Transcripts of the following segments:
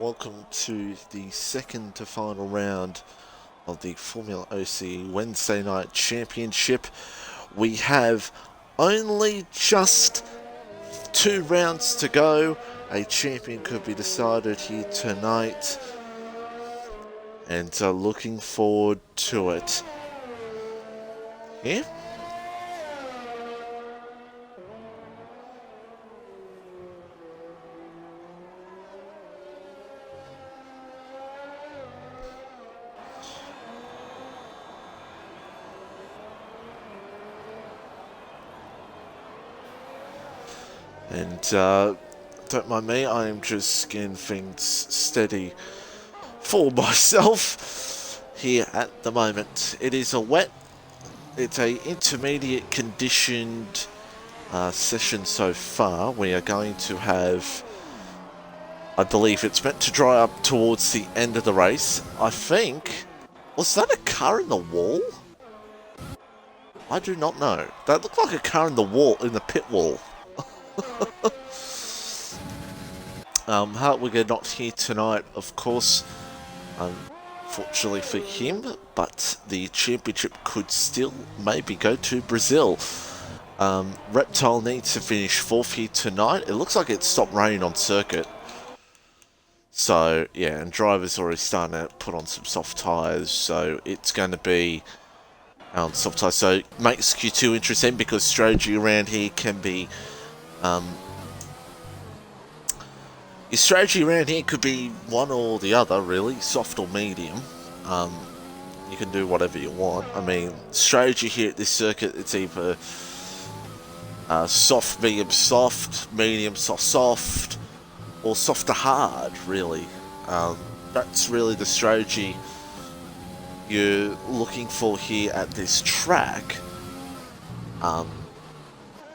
Welcome to the second to final round of the FormulaOCE Wednesday Night Championship. We have only just 2 rounds to go. A champion could be decided here tonight, and looking forward to it. Yeah? And don't mind me, I am just getting things steady for myself here at the moment. It is it's a intermediate conditioned session so far. We are going to have, I believe it's meant to dry up towards the end of the race. I think, was that a car in the wall? I do not know. That looked like a car in the wall, in the pit wall. Hartwigger not here tonight, of course, unfortunately for him, but the championship could still maybe go to Brazil. Reptile needs to finish 4th here tonight. It looks like it stopped raining on circuit. So, yeah, and driver's already starting to put on some soft tyres, so it's going to be on soft tyres. So it makes Q2 interesting because strategy around here can be... your strategy around here could be one or the other, really, soft or medium. You can do whatever you want. I mean, strategy here at this circuit, it's either soft, medium, soft, or soft to hard, really. That's really the strategy you're looking for here at this track.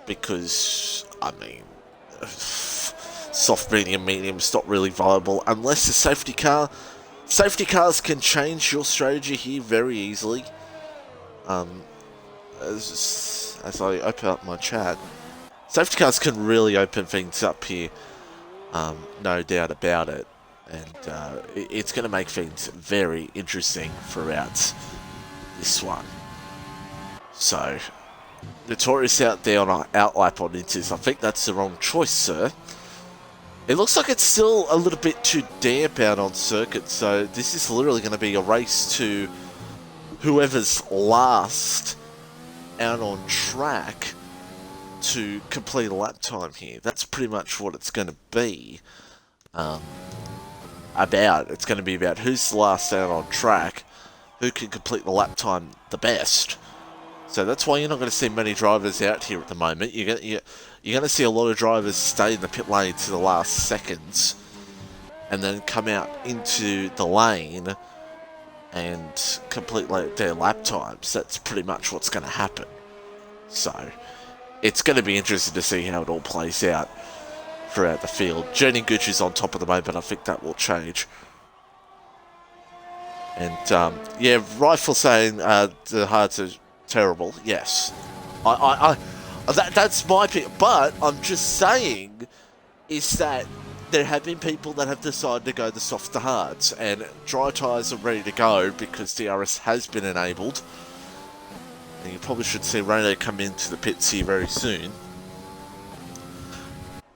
Because, I mean... soft, medium's not really viable unless the safety car. Safety cars can change your strategy here very easily. As I open up my chat, safety cars can really open things up here. No doubt about it, and it's going to make things very interesting throughout this one. So, Notorious out there on our outlap on Inters. I think that's the wrong choice, sir. It looks like it's still a little bit too damp out on circuit, so this is literally going to be a race to whoever's last out on track to complete a lap time here. That's pretty much what it's going to be about. It's going to be about who's the last out on track, who can complete the lap time the best. So that's why you're not going to see many drivers out here at the moment. You're going to see a lot of drivers stay in the pit lane to the last seconds and then come out into the lane and complete their lap times. That's pretty much what's going to happen. So it's going to be interesting to see how it all plays out throughout the field. Jenny Gooch is on top at the moment. I think that will change. And yeah, Rifle saying the hards are terrible. Yes, that's my pick, but I'm just saying is that there have been people that have decided to go the soft to hards, and dry tyres are ready to go because DRS has been enabled. And you probably should see Reno come into the pits here very soon.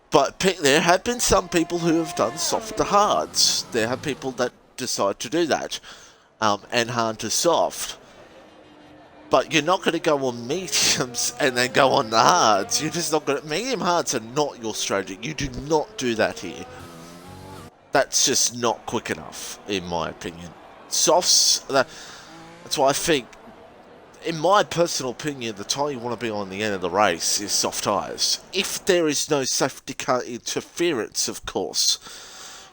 But there have been some people who have done soft to hards. There have people that decide to do that, and hard to soft. But you're not going to go on mediums and then go on the hards. You're just not going to... Medium hards are not your strategy. You do not do that here. That's just not quick enough, in my opinion. Softs... That's why I think, in my personal opinion, the tyre you want to be on the end of the race is soft tyres. If there is no safety car interference, of course.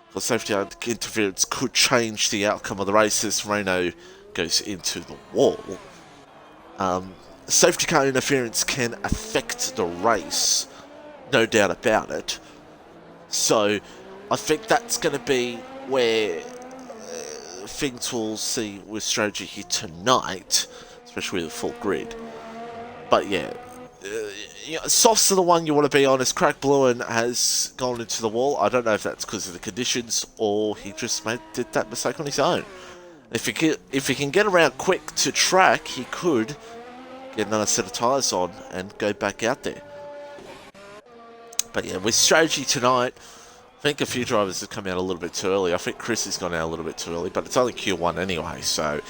Because safety car interference could change the outcome of the race as Reno goes into the wall. Safety car interference can affect the race, no doubt about it. So I think that's going to be where things we'll see with strategy here tonight, especially with the full grid. But yeah, you know, softs are the one you want to be on. As Crack Bluin has gone into the wall. I don't know if that's because of the conditions or he just did that mistake on his own. If he can get around quick to track, he could get another set of tyres on and go back out there. But yeah, with strategy tonight, I think a few drivers have come out a little bit too early. I think Chris has gone out a little bit too early, but it's only Q1 anyway, so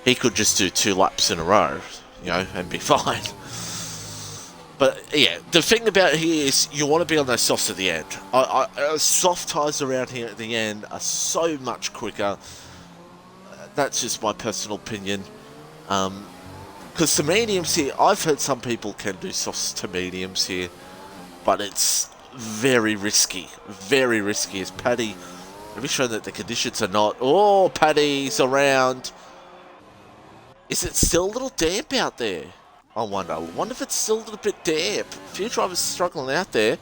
he could just do 2 laps in a row, you know, and be fine. But yeah, the thing about here is you want to be on those softs at the end. Soft tyres around here at the end are so much quicker. That's just my personal opinion. Because the mediums here, I've heard some people can do softs to mediums here, but it's very risky. Very risky. As Paddy, let me show that the conditions are not. Oh, Paddy's around. Is it still a little damp out there? I wonder if it's still a little bit damp. A few drivers struggling out there.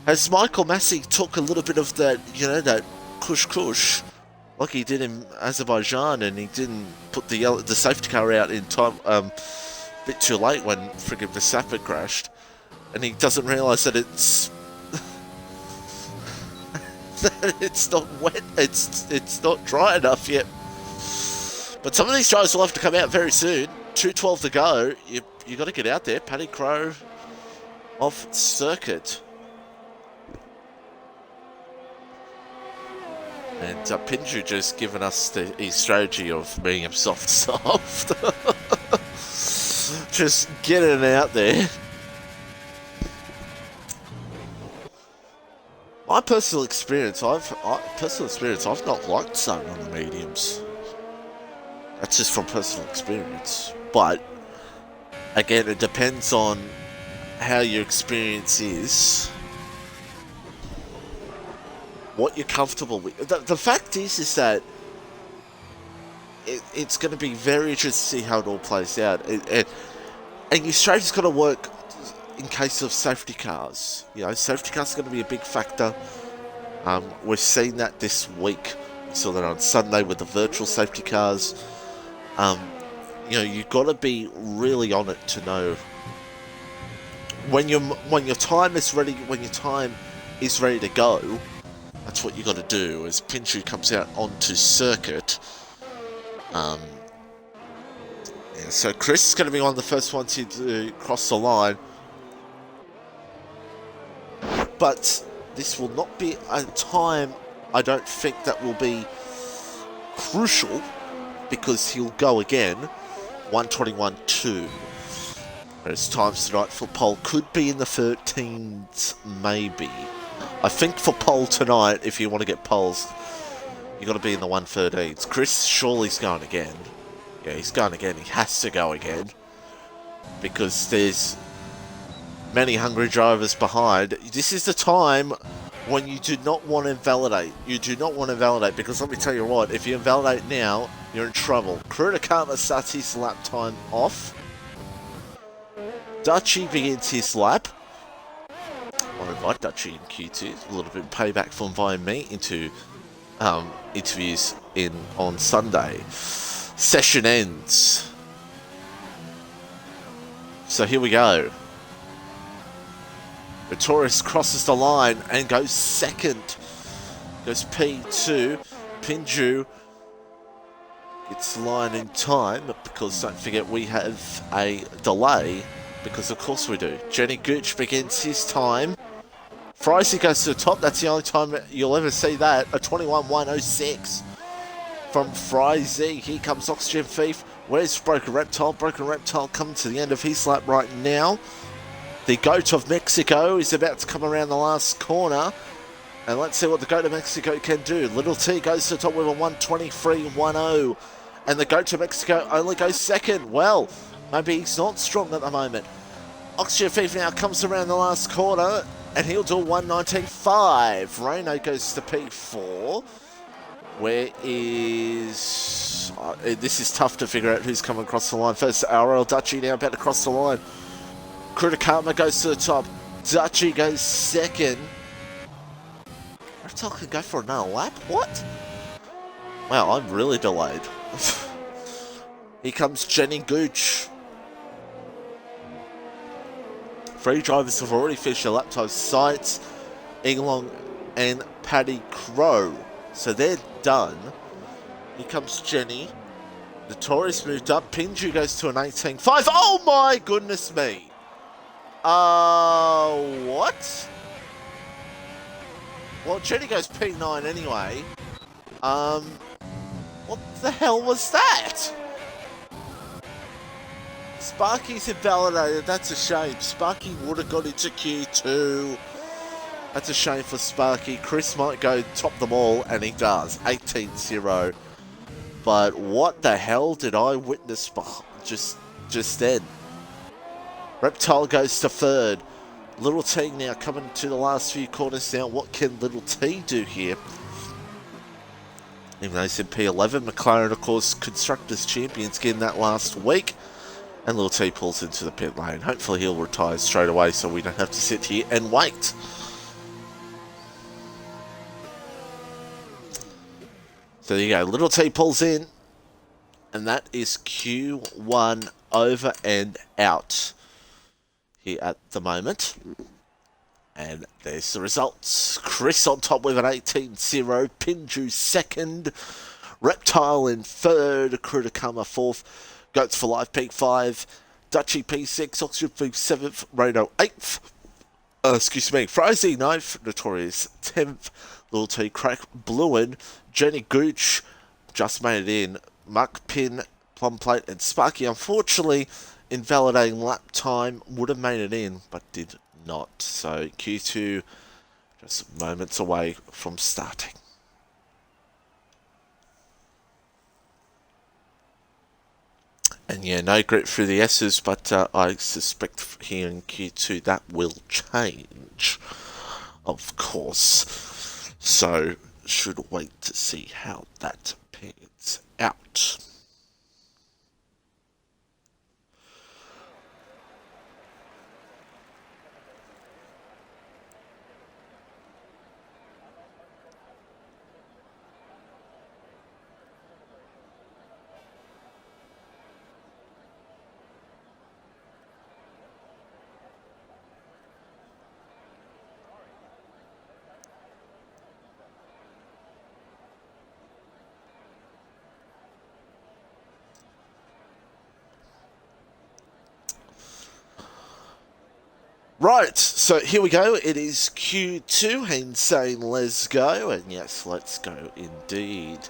As Michael Massey took a little bit of that, you know, that kush, like he did in Azerbaijan, and he didn't put the safety car out in time, a bit too late when friggin' Verstappen crashed, and he doesn't realise that it's that it's not wet, it's not dry enough yet. But some of these drivers will have to come out very soon. 2:12 to go. You got to get out there. Paddy Crowe off circuit. And Pinju just given us his strategy of being a soft. Just getting out there. My personal experience, I've not liked Sun on the mediums. That's just from personal experience. But again, it depends on how your experience is, what you're comfortable with. The fact is that it's going to be very interesting to see how it all plays out. And your strategy's got to work in case of safety cars. You know, safety cars are going to be a big factor. We've seen that this week. We saw that on Sunday with the virtual safety cars. You know, you've got to be really on it to know when your time is ready. When your time is ready to go, that's what you got to do. As Pinshu comes out onto circuit, yeah, so Chris is going to be one of the first ones to cross the line, but this will not be a time, I don't think, that will be crucial, because he'll go again. 1:21.2. Whereas times tonight for pole could be in the 13s, maybe. I think for pole tonight, if you want to get poles, you've got to be in the 1:13s. Chris surely's going again. Yeah, he's going again. He has to go again, because there's many hungry drivers behind. This is the time when you do not want to invalidate. You do not want to invalidate, because let me tell you what, if you invalidate now, you're in trouble. Kurita starts his lap time off. Dutchy begins his lap. I'll invite Dutchy in Q2. A little bit of payback for inviting me into interviews on Sunday. Session ends. So here we go. Victorious crosses the line and goes second. Goes P2. Pinju gets the line in time, because don't forget we have a delay, because of course we do. Jenny Gooch begins his time. Frizy goes to the top. That's the only time you'll ever see that. A 21.106 from Frizy. Here comes Oxygen Thief. Where's Broken Reptile? Broken Reptile coming to the end of his lap right now. The Goat of Mexico is about to come around the last corner. And let's see what the Goat of Mexico can do. Little T goes to the top with a 1:23.10. And the Goat of Mexico only goes second. Well, maybe he's not strong at the moment. Oxygen Thief now comes around the last corner, and he'll do 1:19.5. Reno goes to P4. Where is... this is tough to figure out who's coming across the line. First, RL Dutchy now about to cross the line. Kurita goes to the top. Dutchy goes second. Reptile can go for another lap? What? Wow, I'm really delayed. Here comes Jenny Gooch. Three drivers have already finished their lap times. Science, Inglong, and Paddy Crow. So they're done. Here comes Jenny. Notorious moved up. Pinju goes to an 18.5. Oh my goodness me. What? Well, Jenny goes P9 anyway. What the hell was that? Sparky's invalidated. That's a shame. Sparky would have got into Q2. That's a shame for Sparky. Chris might go top them all, and he does. 18-0. But what the hell did I witness just then? Reptile goes to third. Little T now coming to the last few corners now. What can Little T do here? Even though he's in P11, McLaren, of course, Constructors Champions again that last week. And Little T pulls into the pit lane. Hopefully he'll retire straight away so we don't have to sit here and wait. So there you go. Little T pulls in. And that is Q1 over and out here at the moment. And there's the results. Chris on top with an 18-0. Pinju second. Reptile in third. Krudakama fourth. Goats for Life P5. Dutchy P6. Oxford P7th. Reno 8th. Frozy 9th. Notorious 10th. Little T Crack Bluin. Jenny Gooch just made it in. Muck Pin, Plum Plate, and Sparky, unfortunately, invalidating lap time, would have made it in, but did not. So Q2 just moments away from starting. And yeah, no grip through the S's, but I suspect here in Q2 that will change, of course. So should wait to see how that pans out. Right, so here we go. It is Q2. Insane, let's go. And yes, let's go indeed.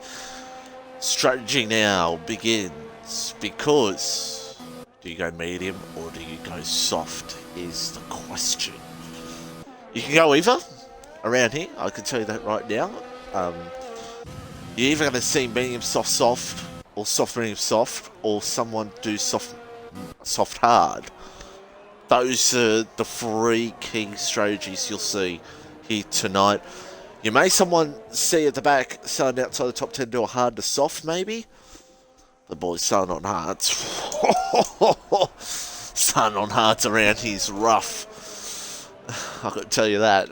Strategy now begins because do you go medium or do you go soft is the question. You can go either around here. I can tell you that right now. You're either going to see medium, soft, soft, or soft, medium, soft, or someone do soft, soft, hard. Those are the three key strategies you'll see here tonight. You may someone see at the back, starting outside the top 10, do a hard to soft maybe. The boys starting on hards. Starting on hards around here is rough. I can tell you that.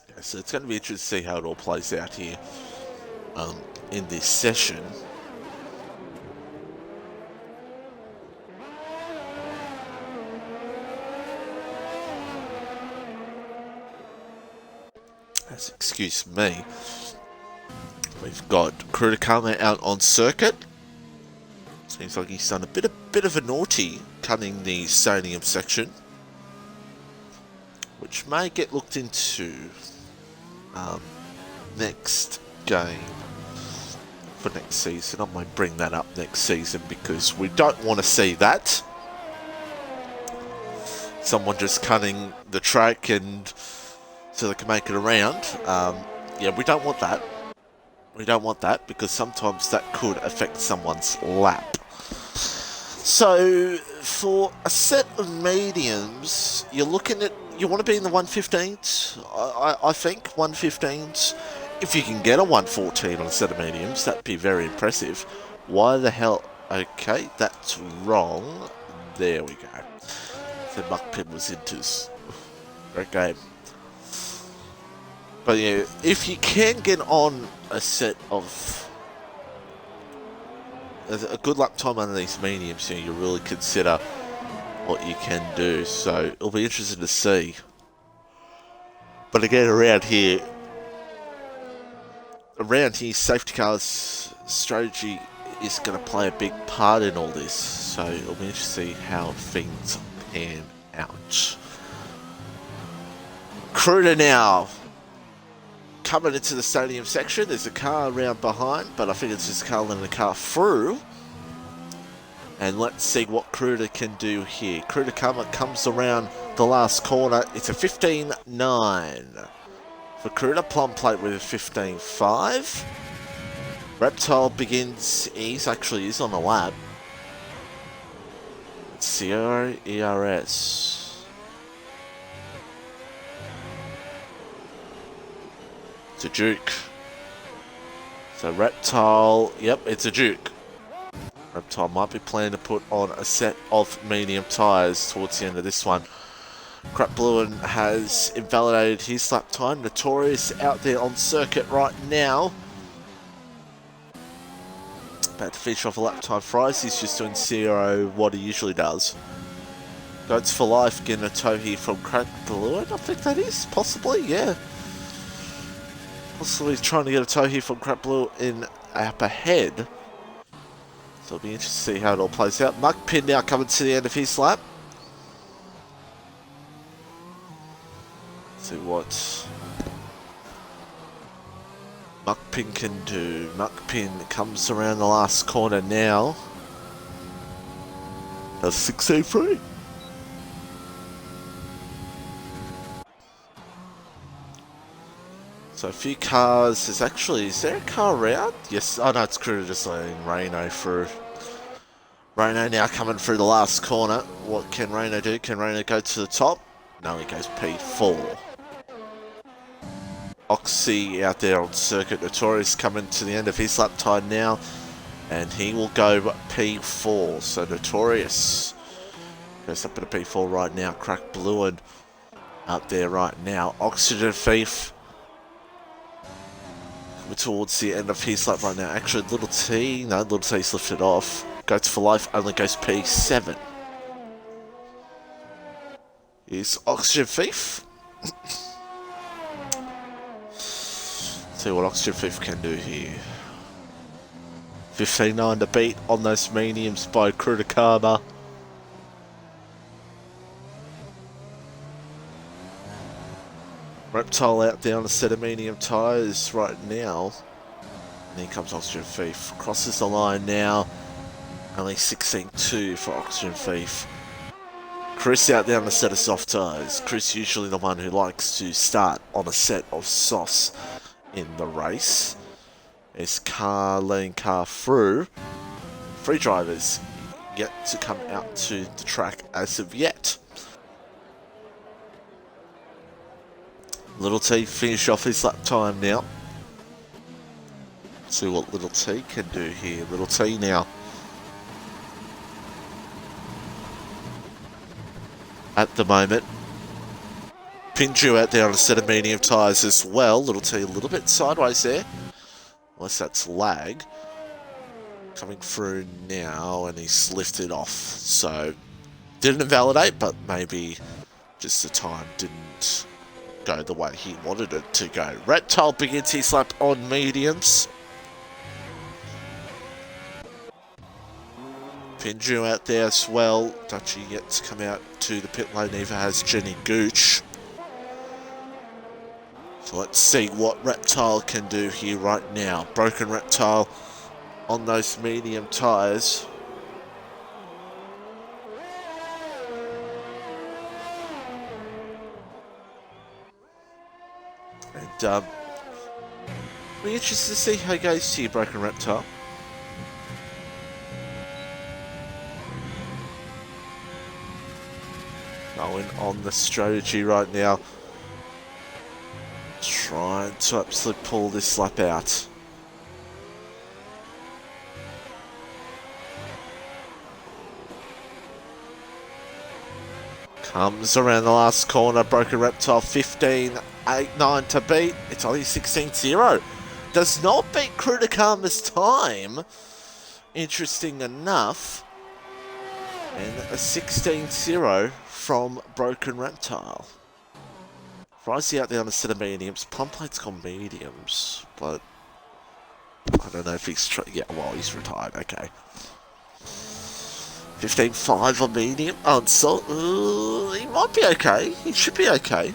Yeah, so it's going to be interesting to see how it all plays out here. In this session. Excuse me. We've got Krudakama out on circuit. Seems like he's done a bit of a naughty cutting the stadium section, which may get looked into next game. For next season. I might bring that up next season because we don't want to see that. Someone just cutting the track and so they can make it around. Yeah, we don't want that. We don't want that because sometimes that could affect someone's lap. So for a set of mediums, you're looking at, you want to be in the 115s. I think 115s. If you can get a 114 on a set of mediums, that'd be very impressive. Why the hell? Okay, that's wrong. There we go. The Muckpin was into this. Great game. But yeah, if you can get on a set of a good lap time under these mediums, you really consider what you can do. So it'll be interesting to see. But again, around here, safety cars strategy is going to play a big part in all this. So it'll be interesting to see how things pan out. Cruder now coming into the stadium section. There's a car around behind, but I think it's just a car letting the car through. And let's see what Cruder can do here. Cruder comes around the last corner. It's a 15.9 for Cruder. Plum plate with a 15.5. Reptile begins. He actually is on the lap. Sierra ERS. It's a Duke. So Reptile, yep, it's a Duke. Reptile might be planning to put on a set of medium tyres towards the end of this one. Crap Bluin has invalidated his lap time. Notorious out there on circuit right now. About to finish off a lap time fries. He's just doing 0 what he usually does. Goats for life, getting a tow here from Crap Bluin. I think that is, possibly, yeah. Possibly trying to get a tow here from Crap Blue in up ahead. So it'll be interesting to see how it all plays out. Muck Pin now coming to the end of his lap. Let's see what Muck Pin can do. Muck Pin comes around the last corner now. That's 6.3. So a few cars, is there a car around? Yes, oh no, it's Cruder just letting Reno through. Reno now coming through the last corner. What can Reno do? Can Reno go to the top? No, he goes P4. Oxy out there on circuit. Notorious coming to the end of his lap time now. And he will go P4. So Notorious goes up at a P4 right now. Crack Bluin up there right now. Oxygen Thief towards the end of his lap right now. Actually, Little T's lifted off. Goats for life only goes P7. Here's Oxygen Thief. See what Oxygen Thief can do here. 15.9 to beat on those mediums by Cruder Karma. Reptile out there on a set of medium tyres right now. And here comes Oxygen Thief. Crosses the line now. Only 16.2 for Oxygen Thief. Chris out there on a set of soft tyres. Chris usually the one who likes to start on a set of softs in the race. There's car letting car through. Free drivers yet to come out to the track as of yet. Little T finish off his lap time now. See what Little T can do here. Little T now. At the moment. Pinju out there on a set of medium tyres as well. Little T a little bit sideways there. Unless that's lag. Coming through now and he's lifted off. So, didn't invalidate, but maybe just the time didn't go the way he wanted it to go. Reptile begins his lap on mediums. Pinju out there as well. Dutchy yet to come out to the pit lane, neither has Jenny Gooch. So let's see what Reptile can do here right now. Broken Reptile on those medium tyres. And we're interested to see how it goes to your Broken Reptile. Going on the strategy right now. Trying to absolutely pull this lap out. Comes around the last corner. Broken Reptile 15.89 to beat. It's only 16.0. Does not beat Cruder Karma's time interesting enough. And a 16-0 from Broken Reptile. Risey out down a set of mediums. Plum Plate's gone mediums, but I don't know if he's... yeah, well, he's retired, okay. 15-5 on medium. Oh, so he might be okay. He should be okay.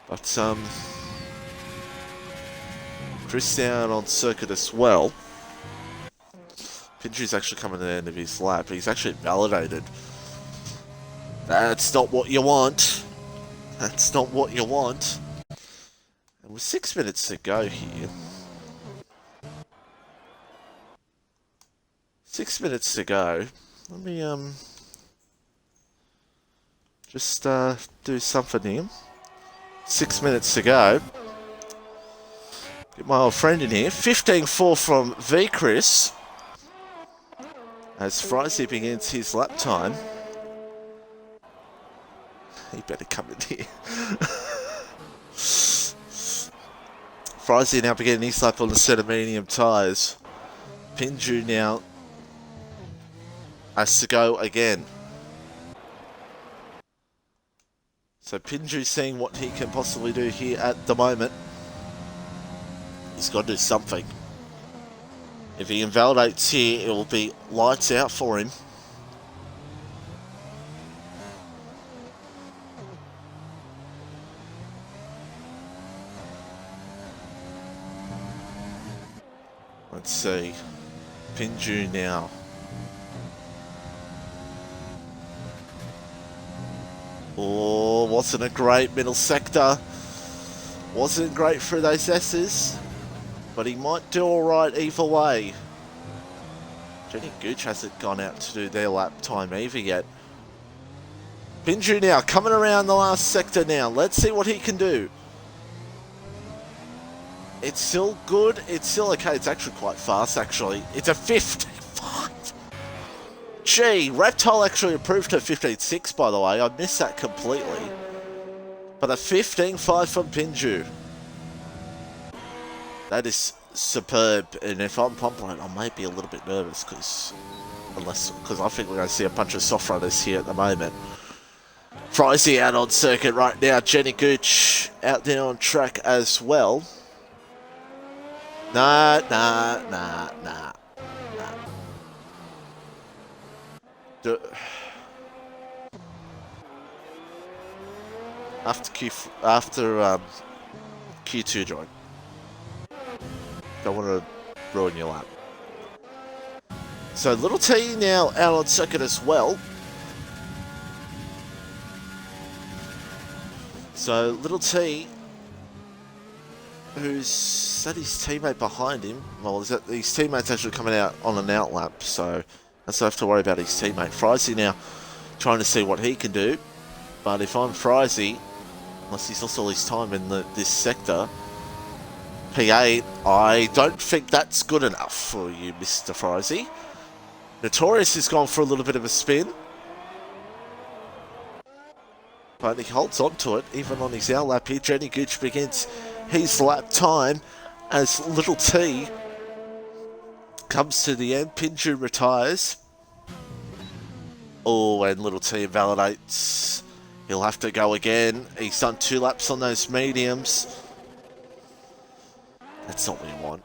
But, Chris down on circuit as well. Pinju's actually coming to the end of his lap. He's actually validated. That's not what you want. That's not what you want. And with 6 minutes to go here. 6 minutes to go. Let me, just, do something here. 6 minutes to go. Get my old friend in here. 15-4 from V Chris. As Frizy begins his lap time. He better come in here. Frizy now beginning his lap on the set of medium tyres. Pinju now has to go again. So Pinju seeing what he can possibly do here at the moment. He's got to do something. If he invalidates here, it will be lights out for him. Let's see. Pinju now. Oh, wasn't a great middle sector. Wasn't great for those S's. But he might do alright either way. Jenny Gooch hasn't gone out to do their lap time either yet. Pinju now coming around the last sector now. Let's see what he can do. It's still good. It's still okay. It's actually quite fast, actually. It's a 15.5. Gee, Reptile actually improved to 15.6, by the way. I missed that completely. But a 15.5 from Pinju. That is superb, and if I'm Plumplane, I might be a little bit nervous because I think we're going to see a bunch of soft runners here at the moment. Frizy out on circuit right now. Jenny Gooch out there on track as well. Nah. After Q2 join. Don't want to ruin your lap. So Little T now out on circuit as well. So Little T, who's that his teammate behind him? Well, is that his teammate's actually coming out on an out lap, so that's not have to worry about his teammate. Frizy now trying to see what he can do. But if I'm Frizy, unless he's lost all his time in this sector, P8, I don't think that's good enough for you, Mr. Frizy. Notorious has gone for a little bit of a spin. But he holds on to it, even on his out lap here. Jenny Gooch begins his lap time as Little T comes to the end. Pinju retires. Oh, and Little T invalidates. He'll have to go again. He's done 2 laps on those mediums. That's not what you want.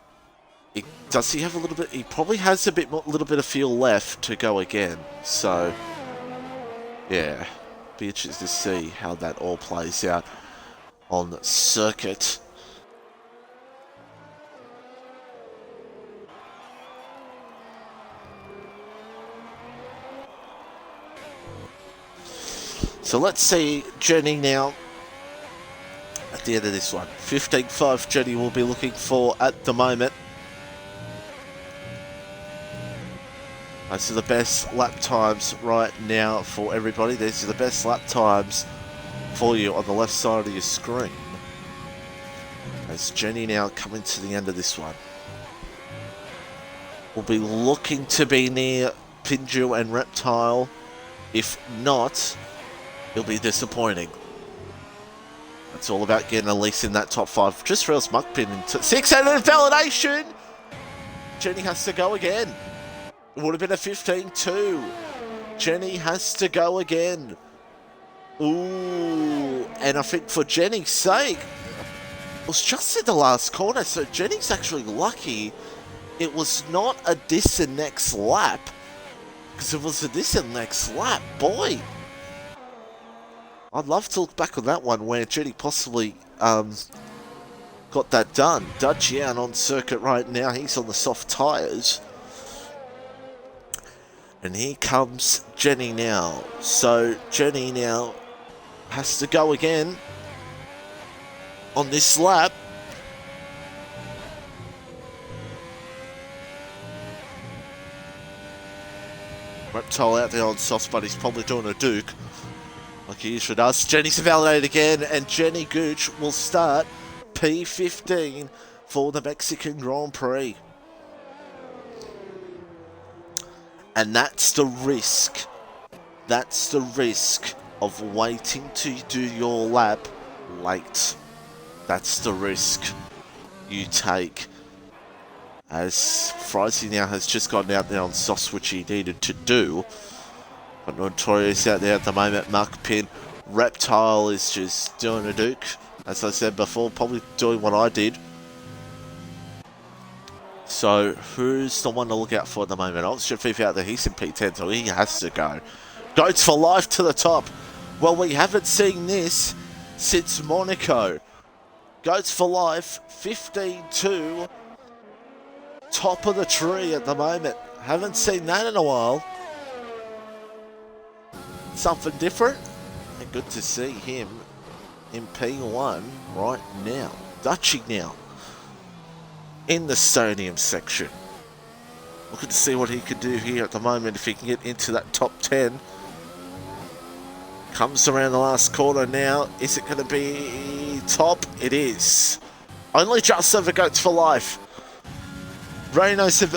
Does he have a little bit? He probably has a little bit of fuel left to go again. So, yeah, be interested to see how that all plays out on circuit. So let's see Jenny now at the end of this one. 15.5 Jenny will be looking for at the moment. These are the best lap times right now for everybody. These are the best lap times for you on the left side of your screen. As Jenny now coming to the end of this one. We'll be looking to be near Pinju and Reptile. If not, it'll be disappointing. It's all about getting at least in that top 5. Just reels Muckpin into 6 and invalidation. Jenny has to go again. It would have been a 15-2. Jenny has to go again. Ooh, and I think for Jenny's sake, it was just in the last corner, so Jenny's actually lucky it was not a this and next lap. Because if it was a this and next lap, boy, I'd love to look back on that one where Jenny possibly got that done. Dutchian on circuit right now, he's on the soft tyres. And here comes Jenny now. So Jenny now has to go again on this lap. Reptile out there on soft, but he's probably doing a Duke like he usually does. Jenny's invalidated again, and Jenny Gooch will start P15 for the Mexican Grand Prix. And that's the risk. That's the risk of waiting to do your lap late. That's the risk you take. As Frizy now has just gotten out there on softs, which he needed to do. But Notorious out there at the moment. Muckpin. Reptile is just doing a Duke. As I said before, probably doing what I did. So, who's the one to look out for at the moment? Oxygen Thief out there, he's in P10, so he has to go. Goats for life to the top. Well, we haven't seen this since Monaco. Goats for life, 15-2. Top of the tree at the moment. Haven't seen that in a while. Something different. And good to see him in P1 right now. Dutchy now in the stadium section. Looking to see what he can do here at the moment if he can get into that top 10. Comes around the last corner now. Is it going to be top? It is. Only just over Goats for life. Reno has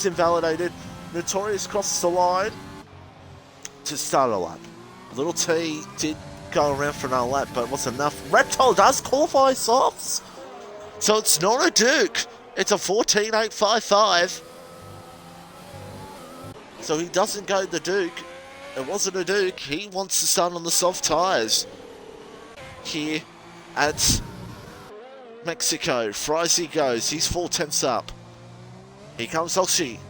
invalidated. Notorious crosses the line to start a lap. Little T did go around for another lap, but it wasn't enough. Reptile does qualify softs. So it's not a Duke. It's a 14.855. So he doesn't go the Duke. It wasn't a Duke. He wants to start on the soft tyres. Here at Mexico. Frizy goes. He's 4/10 up. Here comes Oxy.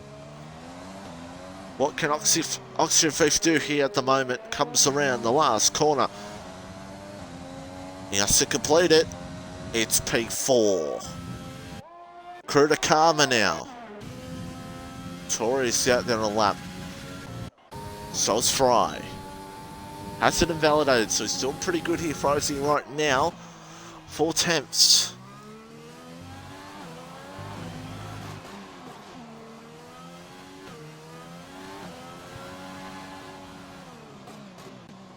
What can Oxygen Thief do here at the moment? Comes around the last corner. He has to complete it. It's P4. Crew to Karma now. Tori's out there on a lap. So is Fry. Hasn't invalidated, so he's doing pretty good here, Frizy, right now. 4/10.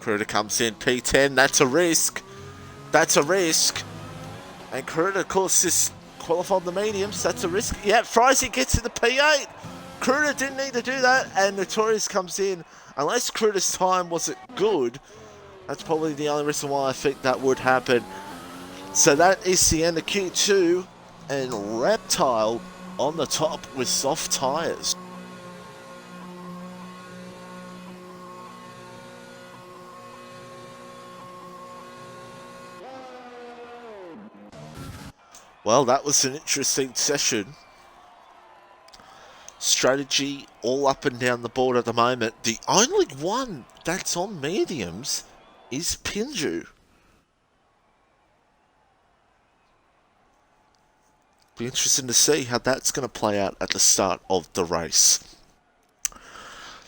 Cruder comes in P10. That's a risk. That's a risk. And Cruder, of course, is qualified the mediums. That's a risk. Yeah, Frizy gets in the P8. Cruder didn't need to do that. And Notorious comes in. Unless Cruder's time wasn't good, that's probably the only reason why I think that would happen. So that is the end of Q2. And Reptile on the top with soft tyres. Well, that was an interesting session. Strategy all up and down the board at the moment. The only one that's on mediums is Pinju. Be interesting to see how that's going to play out at the start of the race.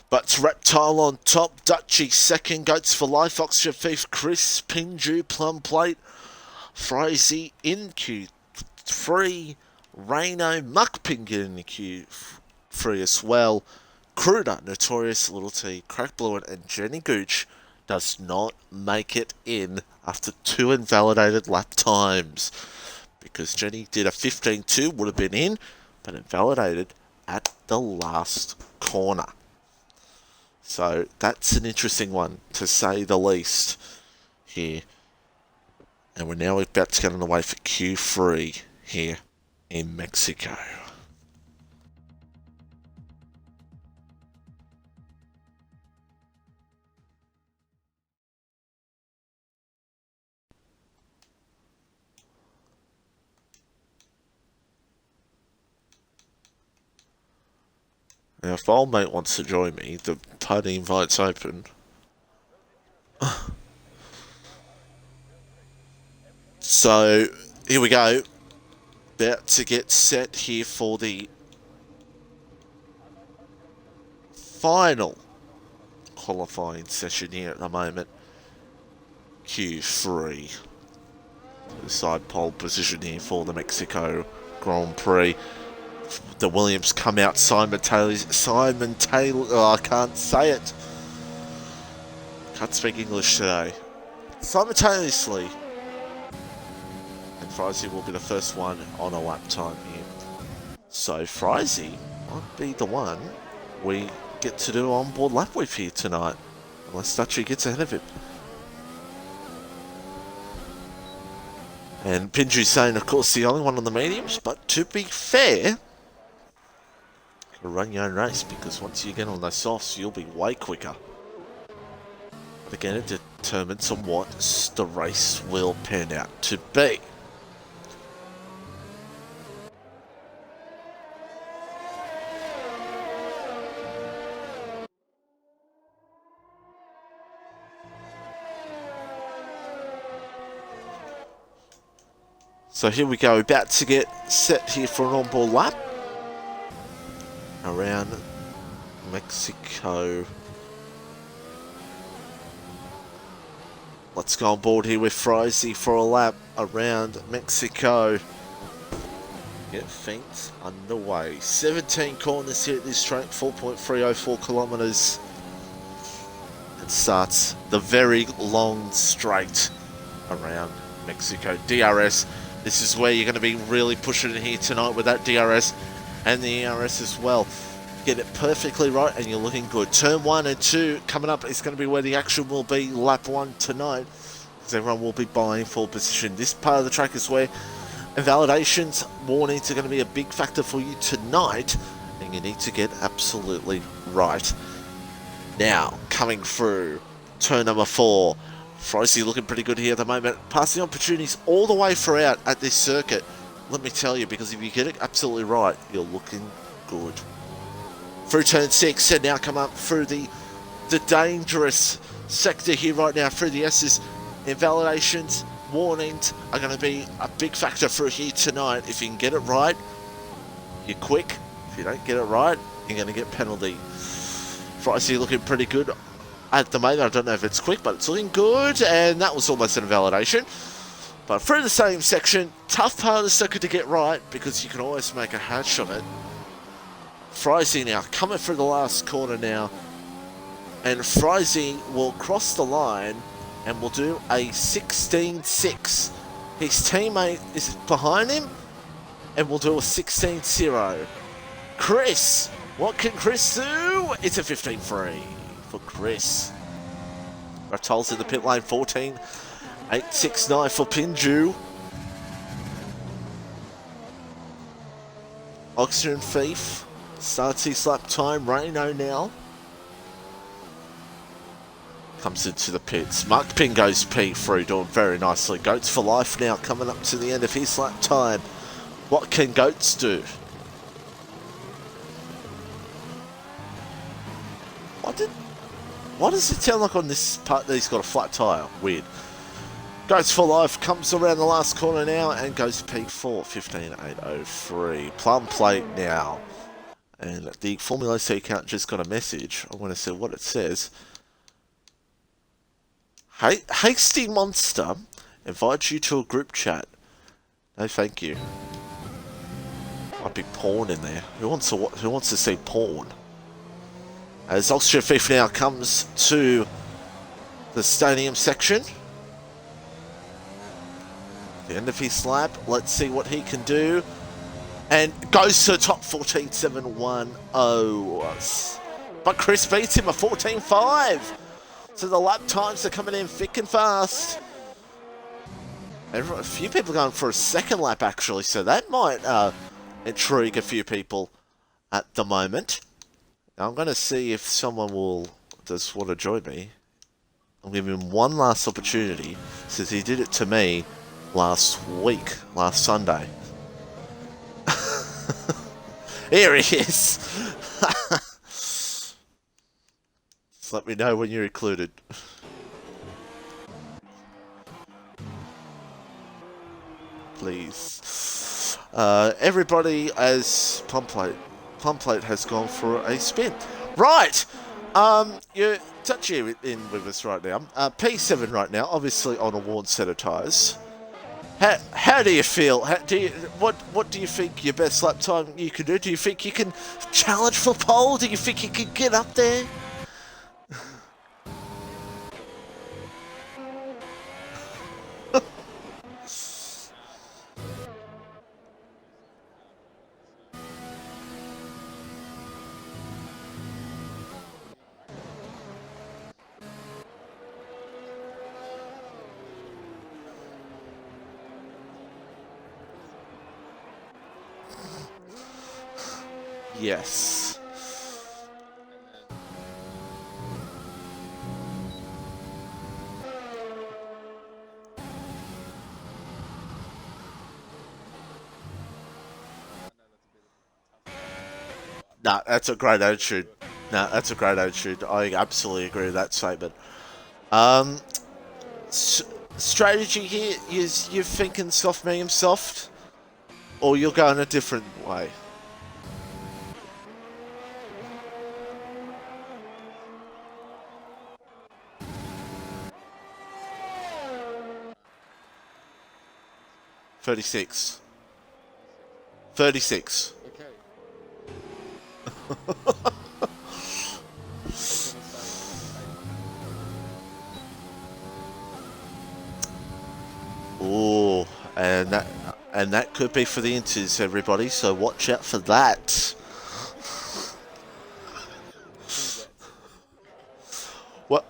But it's Reptile on top, Dutchy second, Goats for Life, Oxygen Thief, Chris, Pinju, Plum Plate, Frizy in Q3, Reno, Muckpinga in the Q3 as well. Cruder, Notorious, Little T, Crack Bluent, and Jenny Gooch does not make it in after 2 invalidated lap times. Because Jenny did a 15.2, would have been in, but invalidated at the last corner. So that's an interesting one, to say the least, here And we're now about to get on the way for Q3 here in Mexico. Now, if old mate wants to join me, the party invite's open. So, here we go. About to get set here for the final qualifying session here at the moment. Q3. Side pole position here for the Mexico Grand Prix. The Williams come out simultaneously. Oh, I can't say it. Can't speak English today. Simultaneously. And Frizy will be the first one on a lap time here. So Frizy might be the one we get to do an onboard lap with here tonight. Unless Dutchy gets ahead of him. And Pinju's saying, of course, the only one on the mediums, but to be fair, run your own race, because once you get on those softs, you'll be way quicker. But again, it determines on what the race will pan out to be. So here we go, about to get set here for an onboard lap around Mexico. Let's go on board here with Frizy for a lap around Mexico. Get things underway. 17 corners here at this track, 4.304 kilometers. It starts the very long straight around Mexico. DRS. This is where you're going to be really pushing it here tonight with that DRS and the ERS as well. Get it perfectly right and you're looking good. Turn 1 and 2 coming up is going to be where the action will be, lap 1 tonight, because everyone will be buying full position. This part of the track is where invalidations, warnings are going to be a big factor for you tonight, and you need to get absolutely right. Now, coming through, turn number 4. Frizy looking pretty good here at the moment. Passing opportunities all the way throughout at this circuit. Let me tell you, because if you get it absolutely right, you're looking good. Through turn 6, and now come up through the dangerous sector here right now, through the S's. Invalidations, warnings are going to be a big factor through here tonight. If you can get it right, you're quick. If you don't get it right, you're going to get penalty. Frizy looking pretty good at the moment. I don't know if it's quick, but it's looking good, and that was almost an invalidation. But through the same section, tough part of the circuit to get right, because you can always make a hash of it. Frizy now coming through the last corner now, and Frizy will cross the line and will do a 16.6. His teammate is behind him and will do a 16.0. Chris, what can Chris do? It's a 15.3 for Chris. Ratol's in the pit lane, 14.869 for Pinju. Oxygen Thief starts his lap time. Reno now comes into the pits. Mark Pin goes P3, doing very nicely. Goats for life now coming up to the end of his lap time. What can Goats do? Why does it sound like on this part that he's got a flat tyre? Weird. Goats for life comes around the last corner now and goes P4, 15.803. Plum plate now. And the FormulaOCE account just got a message. I want to see what it says. Hey, Hasty Monster invites you to a group chat. No, thank you. Might be porn in there. Who wants to see porn? As Oxygen Thief now comes to the stadium section. The end of his lap. Let's see what he can do. And goes to the top, 14.710. But Chris beats him a 14.5. So the lap times are coming in thick and fast. A few people going for a second lap, actually, so that might intrigue a few people at the moment. Now, I'm going to see if someone will just want to join me. I'll give him one last opportunity, since he did it to me last Sunday. Here he is! Just let me know when you're included. Please. Everybody, as Plumplate has gone for a spin. Right! You're touchy in with us right now. P7 right now, obviously on a worn set of tyres. How do you feel? What do you think your best lap time you can do? Do you think you can challenge for pole? Do you think you can get up there? Yes. Nah, that's a great attitude. Nah, that's a great attitude. I absolutely agree with that statement. Strategy here is you're thinking soft, medium, soft, or you're going a different way. $36. $36. Oh, and that could be for the inters, everybody. So watch out for that. What?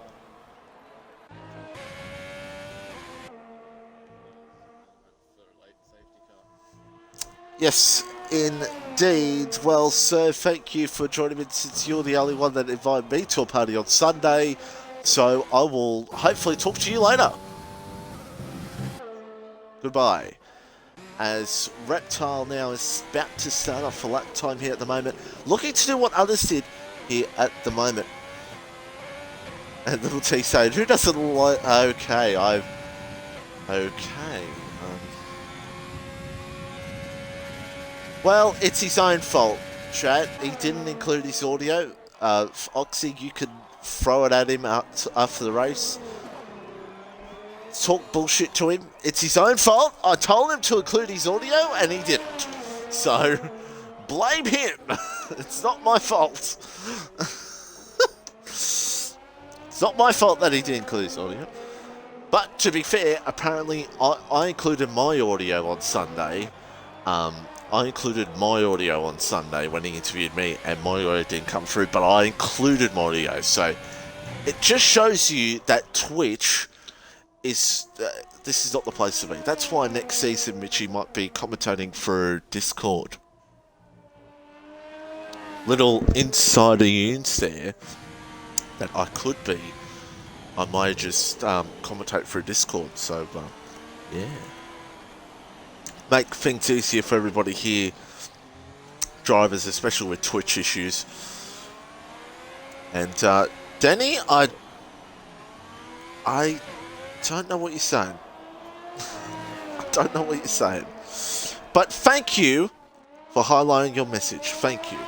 Yes, indeed. Well, sir, thank you for joining me, since you're the only one that invited me to a party on Sunday. So I will hopefully talk to you later. Goodbye. As Reptile now is about to start off for lap time here at the moment, looking to do what others did here at the moment. And Little T saying, who doesn't like... Okay, Okay. Well, it's his own fault, chat. He didn't include his audio. Oxy, you could throw it at him after the race. Talk bullshit to him. It's his own fault. I told him to include his audio and he didn't. So, blame him. It's not my fault. It's not my fault that he didn't include his audio. But to be fair, apparently I included my audio on Sunday. I included my audio on Sunday when he interviewed me, and my audio didn't come through, but I included my audio. So it just shows you that Twitch is... this is not the place to be. That's why next season Mitchie might be commentating through Discord. Little insider news there that I could be. I might just commentate through Discord, so yeah. Make things easier for everybody here, drivers, especially with Twitch issues. And Danny, I don't know what you're saying. I don't know what you're saying. But thank you for highlighting your message. Thank you.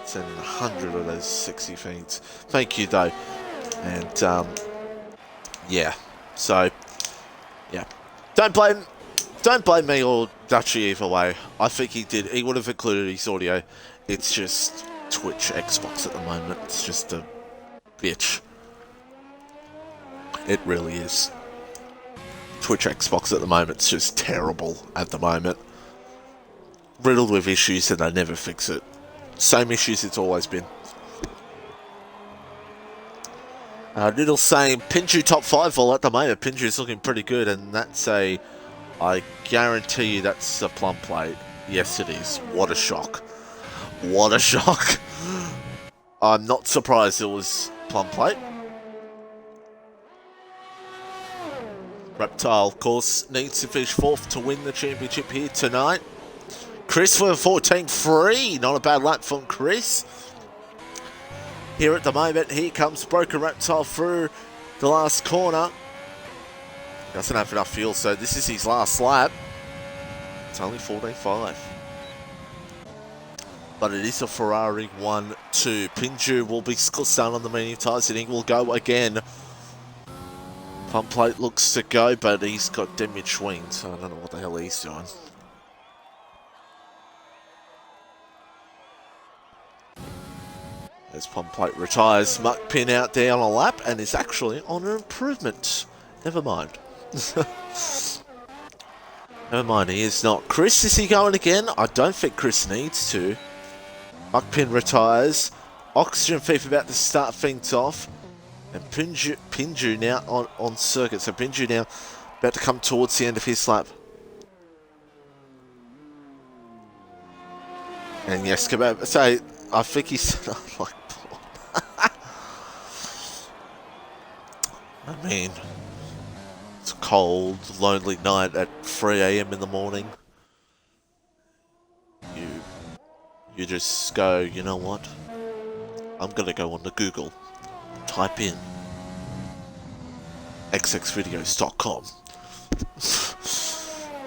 Sending 100 of those sexy feeds. Thank you, though. And yeah. So yeah. Don't blame me or Dutchy either way. I think he would have included his audio. It's just Twitch Xbox at the moment. It's just a bitch. It really is. Twitch Xbox at the moment is just terrible at the moment. Riddled with issues and they never fix it. Same issues it's always been. Little saying Pinju top 5 all at the moment. Pinju's looking pretty good, and that's a... I guarantee you that's a plum plate. Yes, it is. What a shock. What a shock. I'm not surprised it was plum plate. Reptile, of course, needs to finish 4th to win the championship here tonight. Chris with 14.3. Not a bad lap from Chris. Here at the moment, here comes Broken Reptile through the last corner. Doesn't have enough fuel, so this is his last lap. It's only 14.5. But it is a Ferrari 1-2. Pinju will be starting on the medium tyres and he will go again. Pump plate looks to go, but he's got damaged wings, so I don't know what the hell he's doing. As pump plate retires, Muck Pin out there on a lap and is actually on an improvement. Never mind. Never mind, he is not. Chris, is he going again? I don't think Chris needs to. Muck Pin retires. Oxygen Thief about to start things off. And Pinju now on circuit. So Pinju now about to come towards the end of his lap. And yes, kebab. So I think he's like... I mean, it's a cold, lonely night at 3 AM in the morning. You just go, you know what? I'm gonna go onto Google, type in xxvideos.com.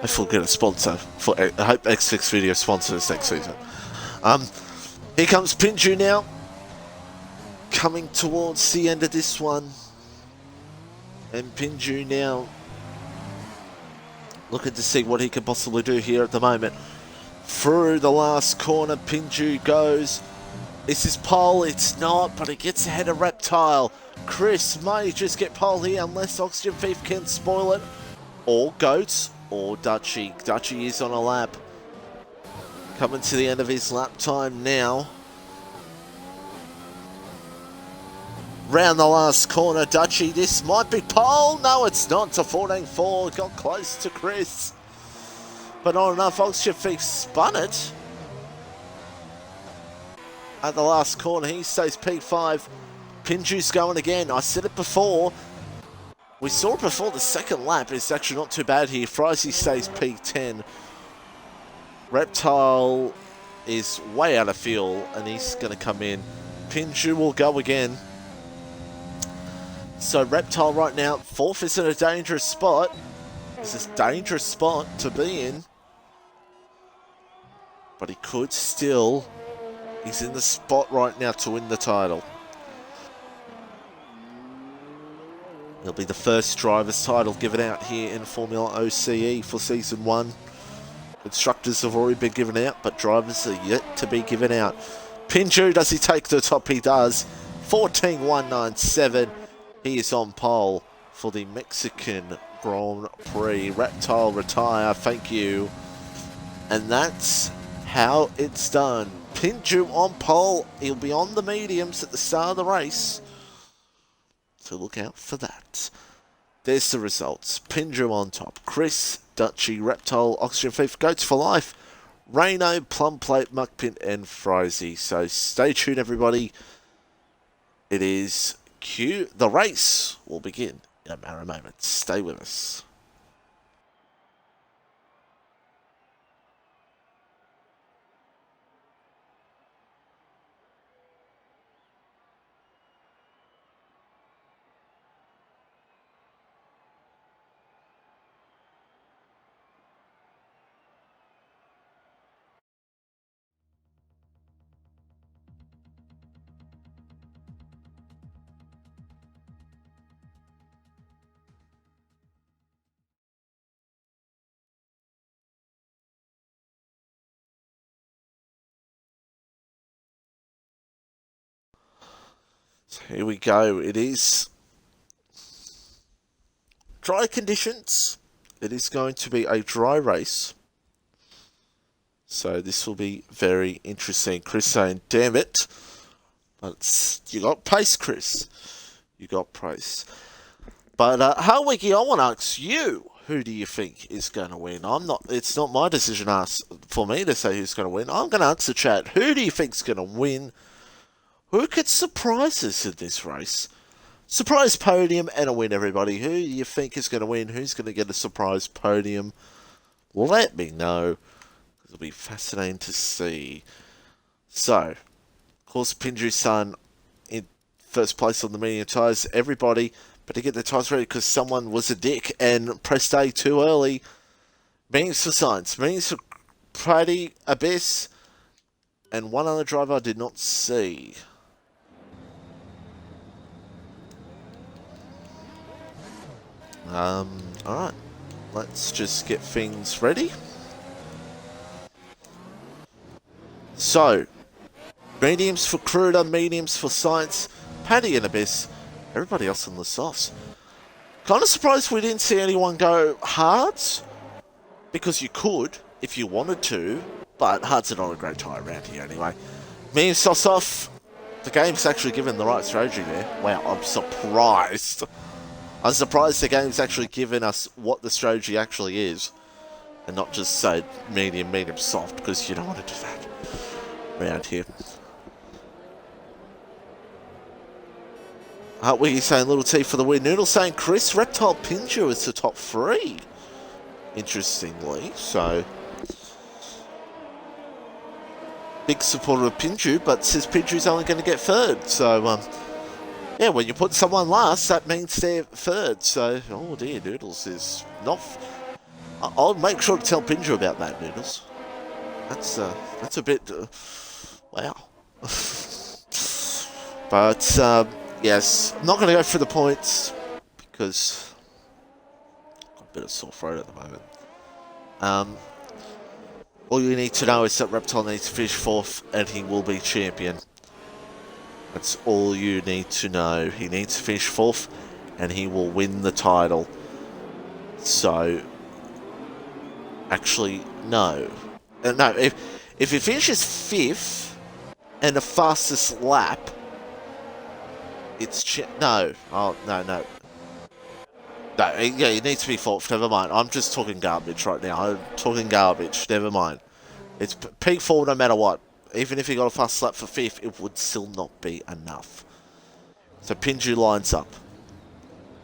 Hopefully we'll get a sponsor. I hope XX Video sponsors next season. Here comes Pinju now. Coming towards the end of this one. And Pinju now looking to see what he can possibly do here at the moment. Through the last corner, Pinju goes. This is pole, it's not, but it gets ahead of Reptile. Chris may just get pole here unless Oxygen Thief can spoil it. Or Goats, or Dutchy. Dutchy is on a lap. Coming to the end of his lap time now. Round the last corner, Dutchy, this might be pole. No, it's not. It's a 14.4. Got close to Chris. But not enough. Oxygen Thief spun it. At the last corner, he stays P5. Pinju's going again. I said it before. We saw it before the second lap. It's actually not too bad here. Frizy stays P10. Reptile is way out of fuel, and he's going to come in. Pinju will go again. So Reptile right now, 4th is in a dangerous spot. This is a dangerous spot to be in. But he could still... He's in the spot right now to win the title. It'll be the first driver's title given out here in FormulaOCE for Season 1. Constructors have already been given out, but drivers are yet to be given out. Pinju, does he take the top? He does. 14.197. He is on pole for the Mexican Grand Prix. Reptile retire, thank you. And that's how it's done. Pinju on pole. He'll be on the mediums at the start of the race. So look out for that. There's the results. Pinju on top. Chris, Dutchy, Reptile, Oxygen Thief, Goats for Life, Reno, Plum Plate, Muckpin, and Frizy. So stay tuned, everybody. It is Q. The race will begin in a matter of moments. Stay with us. So here we go. It is dry conditions. It is going to be a dry race. So this will be very interesting. Chris saying, damn it. But you got pace, Chris. You got praise. But Wiki, I want to ask you, who do you think is going to win? It's not my decision for me to say who's going to win. I'm going to ask the chat, who do you think's going to win? Who could surprise us in this race? Surprise podium and a win, everybody. Who do you think is going to win? Who's going to get a surprise podium? Let me know. It'll be fascinating to see. So, of course, Pinju-san in first place on the medium tyres. Everybody better get their tyres ready because someone was a dick and pressed A too early. Means for Science, means for Prady, Abyss, and one other driver I did not see. Alright. Let's just get things ready. So, mediums for Cruder, mediums for Science, Paddy and Abyss, everybody else on the softs. Kind of surprised we didn't see anyone go hards, because you could if you wanted to, but hards are not a great tyre around here anyway. Mediums softs off. The game's actually given the right strategy there. Wow, I'm surprised. I'm surprised the game's actually given us what the strategy actually is, and not just say medium, medium, soft, because you don't want to do that around here. Wiggy saying Little T for the win. Noodle saying Chris, Reptile, Pinju is the top 3. Interestingly, so big supporter of Pinju, but says Pinju's only going to get 3rd. So yeah, when you put someone last, that means they're 3rd. So oh dear, Noodles is not. I'll make sure to tell Pinju about that, Noodles. That's a bit wow. But yes, I'm not going to go for the points because I've got a bit of sore throat at the moment. All you need to know is that Reptile needs to finish 4th and he will be champion. That's all you need to know. He needs to finish 4th and he will win the title. So, actually, no. No, if he finishes 5th and the fastest lap, it's no. Oh, no. No, yeah, he needs to be 4th. Never mind. I'm just talking garbage right now. I'm talking garbage. Never mind. It's P4 no matter what. Even if he got a fast lap for 5th, it would still not be enough. So Pinju lines up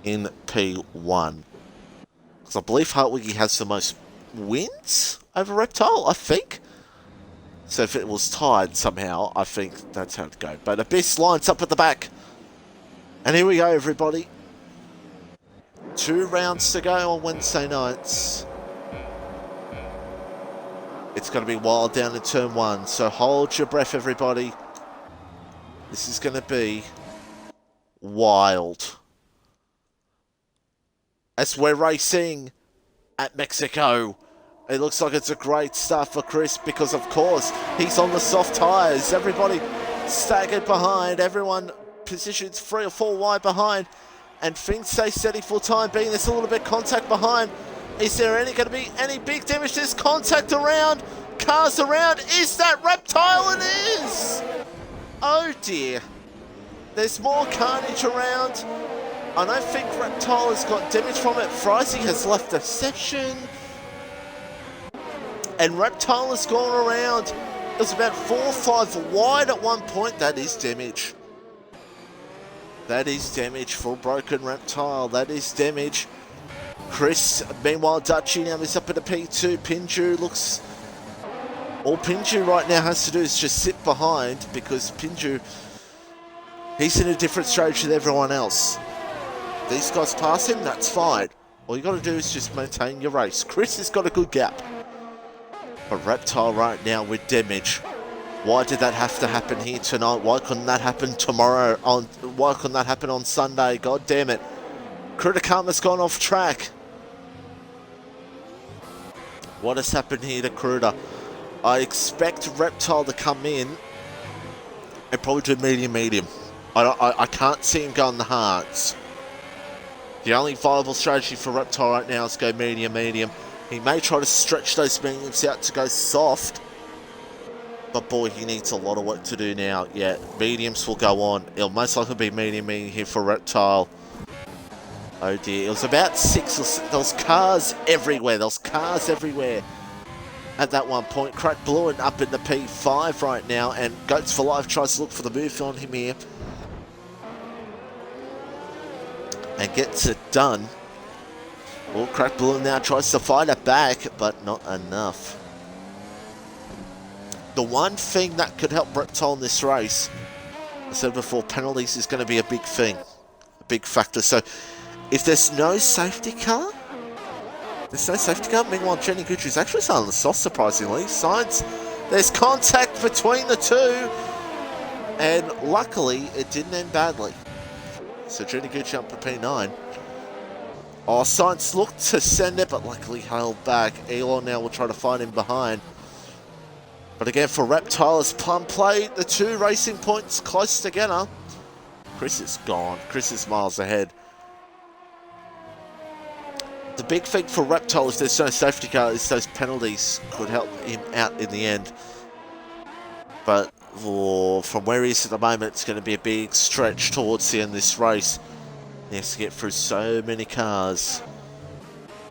in P1. Because I believe Hartwiggy has the most wins over Reptile, I think. So if it was tied somehow, I think that's how it'd go. But Abyss lines up at the back. And here we go, everybody. 2 rounds to go on Wednesday nights. It's going to be wild down in turn 1, so hold your breath, everybody. This is going to be wild. As we're racing at Mexico, it looks like it's a great start for Chris because, of course, he's on the soft tyres. Everybody staggered behind. Everyone positions 3 or 4 wide behind. And things stay steady for the time being. There's a little bit of contact behind. Is there going to be any big damage? There's contact around. Cars around. Is that Reptile? It is. Oh dear. There's more carnage around. I don't think Reptile has got damage from it. Frizy has left the session. And Reptile has gone around. It was about 4 or 5 wide at one point. That is damage. That is damage for Broken Reptile. That is damage. Chris, meanwhile, Dutchy now is up at a P2. Pinju looks... All Pinju right now has to do is just sit behind because Pinju, he's in a different strategy than everyone else. These guys pass him, that's fine. All you got to do is just maintain your race. Chris has got a good gap. But Reptile right now with damage. Why did that have to happen here tonight? Why couldn't that happen tomorrow? Why couldn't that happen on Sunday? God damn it. Crudakama's gone off track. What has happened here to Cruda? I expect Reptile to come in and probably do medium. I can't see him going the hards. The only viable strategy for Reptile right now is go medium. He may try to stretch those mediums out to go soft. But boy, he needs a lot of work to do now. Yeah, mediums will go on. It'll most likely be medium here for Reptile. Oh dear, it was about 6 or 7. There was cars everywhere. There was cars everywhere at that one point. Crack Blue and up in the P5 right now. And Goats for Life tries to look for the move on him here. And gets it done. Well, Crack Blue now tries to fight it back, but not enough. The one thing that could help Reptile in this race, I said before, penalties is going to be a big thing, a big factor. So if there's no safety car, meanwhile Jenny Gooch is actually starting the soft, surprisingly. Signs there's contact between the two, and luckily it didn't end badly. So Jenny Gooch up to P9. Oh, Science looked to send it, but luckily held back. Elon now will try to find him behind. But again, for Reptile, as plum play, the two racing points close together. Chris is gone. Chris is miles ahead. The big thing for Reptile, if there's no safety car, is those penalties could help him out in the end. But from where he is at the moment, it's going to be a big stretch towards the end of this race. He has to get through so many cars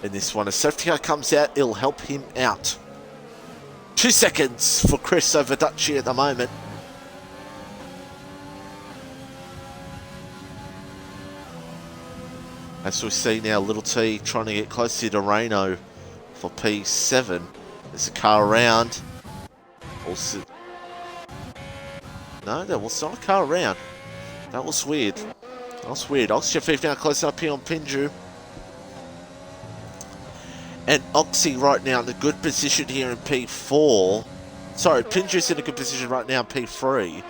in this one. A safety car comes out, it'll help him out. 2 seconds for Chris over Dutchy at the moment. As we see now, Little T trying to get closer to Reno for P7. There's a car around. Also, no, there was not a car around. That was weird. That was weird. Oxygen 5 now close up here on Pinju. And Oxy right now in a good position here in P4. Sorry, Pinju's in a good position right now in P3.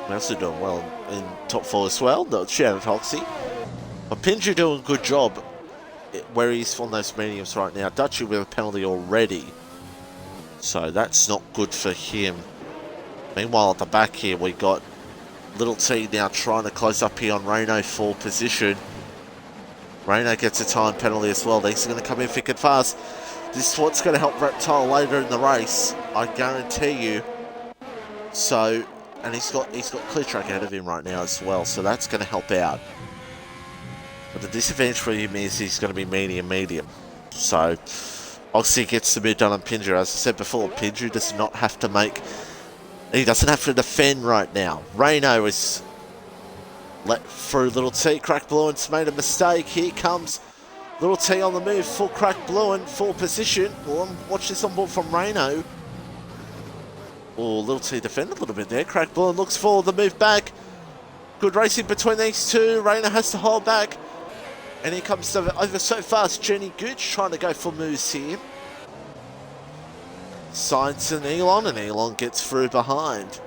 We're also doing well in top 4 as well. No, shout out to Oxy. But Pinju doing a good job where he's on those mediums right now. Dutchy with a penalty already. So that's not good for him. Meanwhile at the back here we got Little T now trying to close up here on Reno for position. Reno gets a time penalty as well. These are going to come in thick and fast. This is what's going to help Reptile later in the race, I guarantee you. So, and he's got clear track ahead of him right now as well, so that's going to help out. But the disadvantage for him is he's going to be medium. So, Oxy gets the move done on Pinju. As I said before, Pinju does not have to make... He doesn't have to defend right now. Reno is let through Little T. Crack Bluent's made a mistake. Here comes Little T on the move. Full Crack Bluent, full position. Well, watch this on board from Reno. Oh, Little T defended a little bit there. Crack Bluent looks for the move back. Good racing between these two. Reno has to hold back. And here comes over so fast. Jenny Gooch trying to go for moves here. Science and Elon gets through behind.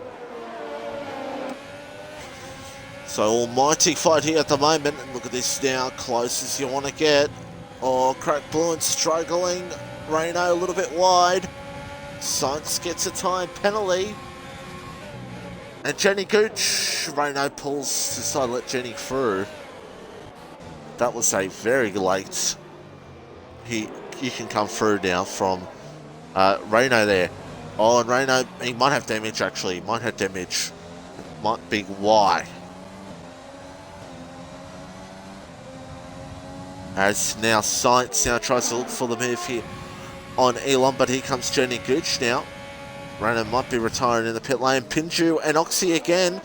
So almighty fight here at the moment, and look at this now, close as you want to get. Oh, Crack Bluent struggling, Reno a little bit wide. Science gets a time penalty. And Jenny Gooch, Reno pulls to decide to let Jenny through. That was a very late. He can come through now from Reno there. Oh, and Reno, he might have damage actually. He might have damage. Might be why. As now Science now tries to look for the move here on Elon, but here comes Jenny Gooch now. Reno might be retiring in the pit lane. Pinju and Oxy again.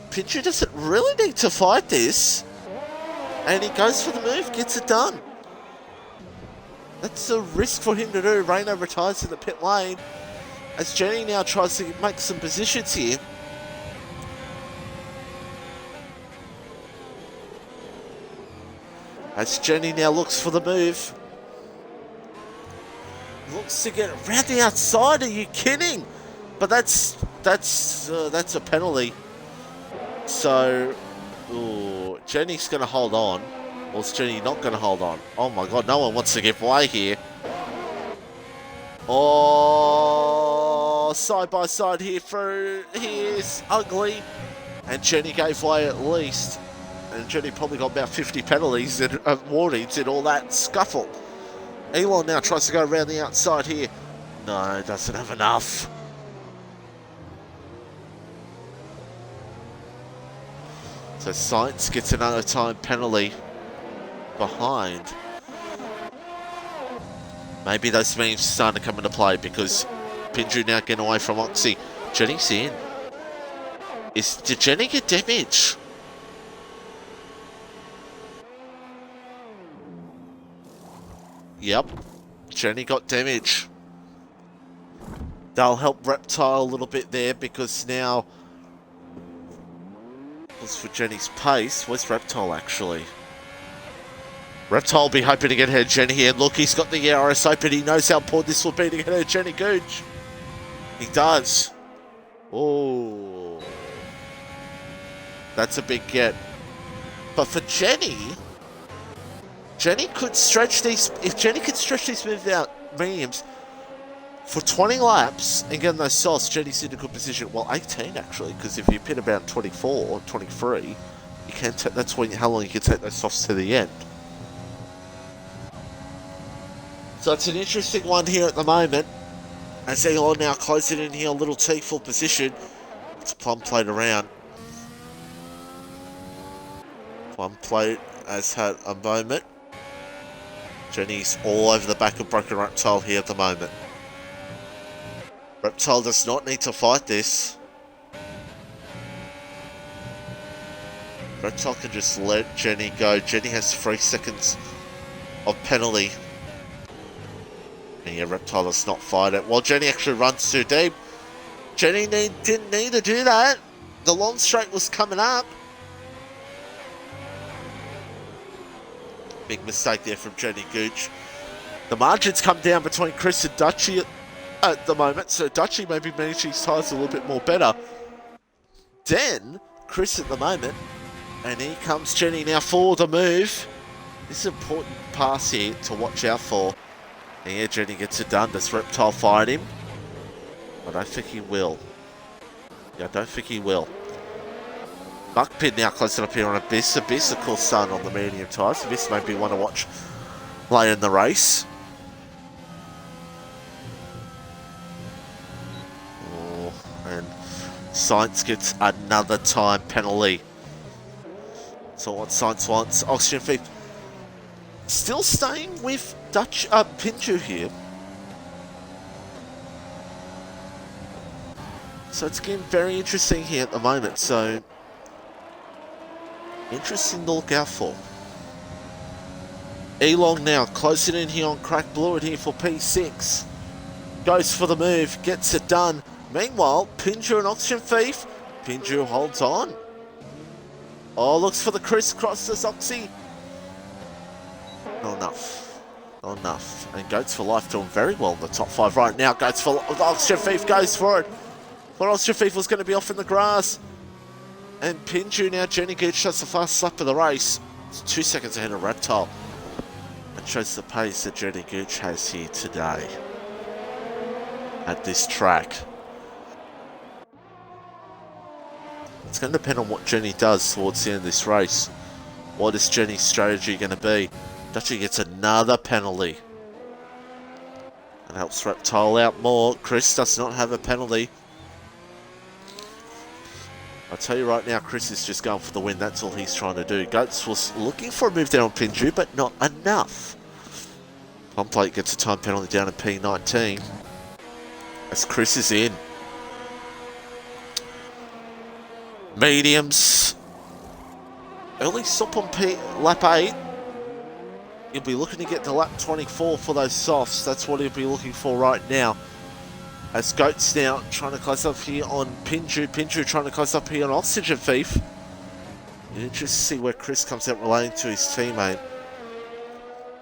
Pinju doesn't really need to fight this. And he goes for the move, gets it done. That's a risk for him to do. Reno retires in the pit lane. As Jenny now tries to make some positions here. As Jenny now looks for the move. Looks to get around the outside. Are you kidding? But that's a penalty. So, ooh, Jenny's going to hold on. Or is Jenny not going to hold on? Oh my god, no one wants to give way here. Oh, side by side here through. Here's ugly. And Jenny gave way at least. And Jenny probably got about 50 penalties and warnings in all that scuffle. Elon now tries to go around the outside here. No, doesn't have enough. So Science gets another time penalty behind. Maybe those memes starting to come into play because Pinju now getting away from Oxy. Jenny's in. Did Jenny get damage? Yep. Jenny got damage. They'll help Reptile a little bit there because now... As for Jenny's pace, where's Reptile actually? Reptile will be hoping to get ahead of Jenny here. Look, he's got the RS open. He knows how important this will be to get ahead of Jenny Gooch. He does. Oh. That's a big get. But for Jenny... Jenny could stretch these... If Jenny could stretch these moves out, mediums, for 20 laps and get those softs, Jenny's in a good position. Well, 18 actually, because if you pin about 24 or 23, you can take... That's when, how long you can take those softs to the end. So it's an interesting one here at the moment. As they are now closing in here, Little T full position. It's Plum Plate around. Plum Plate has had a moment. Jenny's all over the back of Broken Reptile here at the moment. Reptile does not need to fight this. Reptile can just let Jenny go. Jenny has 3 seconds of penalty. And yeah, Reptile does not fight it. Well, Jenny actually runs too deep. Jenny didn't need to do that. The long straight was coming up. Big mistake there from Jenny Gooch. The margins come down between Chris and Dutchy at the moment, so Dutchy may be managing his tyres a little bit more better than Chris at the moment. And here comes Jenny now for the move. This is an important pass here to watch out for. And yeah, Jenny gets it done. Does Reptile fight him? I don't think he will. Yeah, I don't think he will. Muckpin now closing up here on Abyss. Abyss, of course, starting on the medium tyres. Abyss may be one to watch later in the race. Oh, and Science gets another time penalty. So what Science wants. Oxygen Thief still staying with Pinju here. So it's getting very interesting here at the moment. So interesting to look out for. Elong now closing in here on Crack Blue here for P6. Goes for the move, gets it done. Meanwhile, Pinju and Oxygen Thief. Pinju holds on. Oh, looks for the crisscross as Oxy. Not enough. Not enough. And Goats for Life doing very well in the top 5 right now. Goats for Life. Oxygen Thief goes for it. But Oxygen Thief was going to be off in the grass. And Pinju now, Jenny Gooch does the fast lap of the race. It's 2 seconds ahead of Reptile. And shows the pace that Jenny Gooch has here today. At this track. It's going to depend on what Jenny does towards the end of this race. What is Jenny's strategy going to be? Dutchy gets another penalty. And helps Reptile out more. Chris does not have a penalty. I'll tell you right now, Chris is just going for the win. That's all he's trying to do. Goats was looking for a move down on Pinju, but not enough. Plum Plate gets a time penalty down in P19. As Chris is in. Mediums. Early stop on lap 8. He'll be looking to get to lap 24 for those softs. That's what he'll be looking for right now. As Goats now trying to close up here on Pinju. Pinju trying to close up here on Oxygen Thief. Interesting to see where Chris comes out relating to his teammate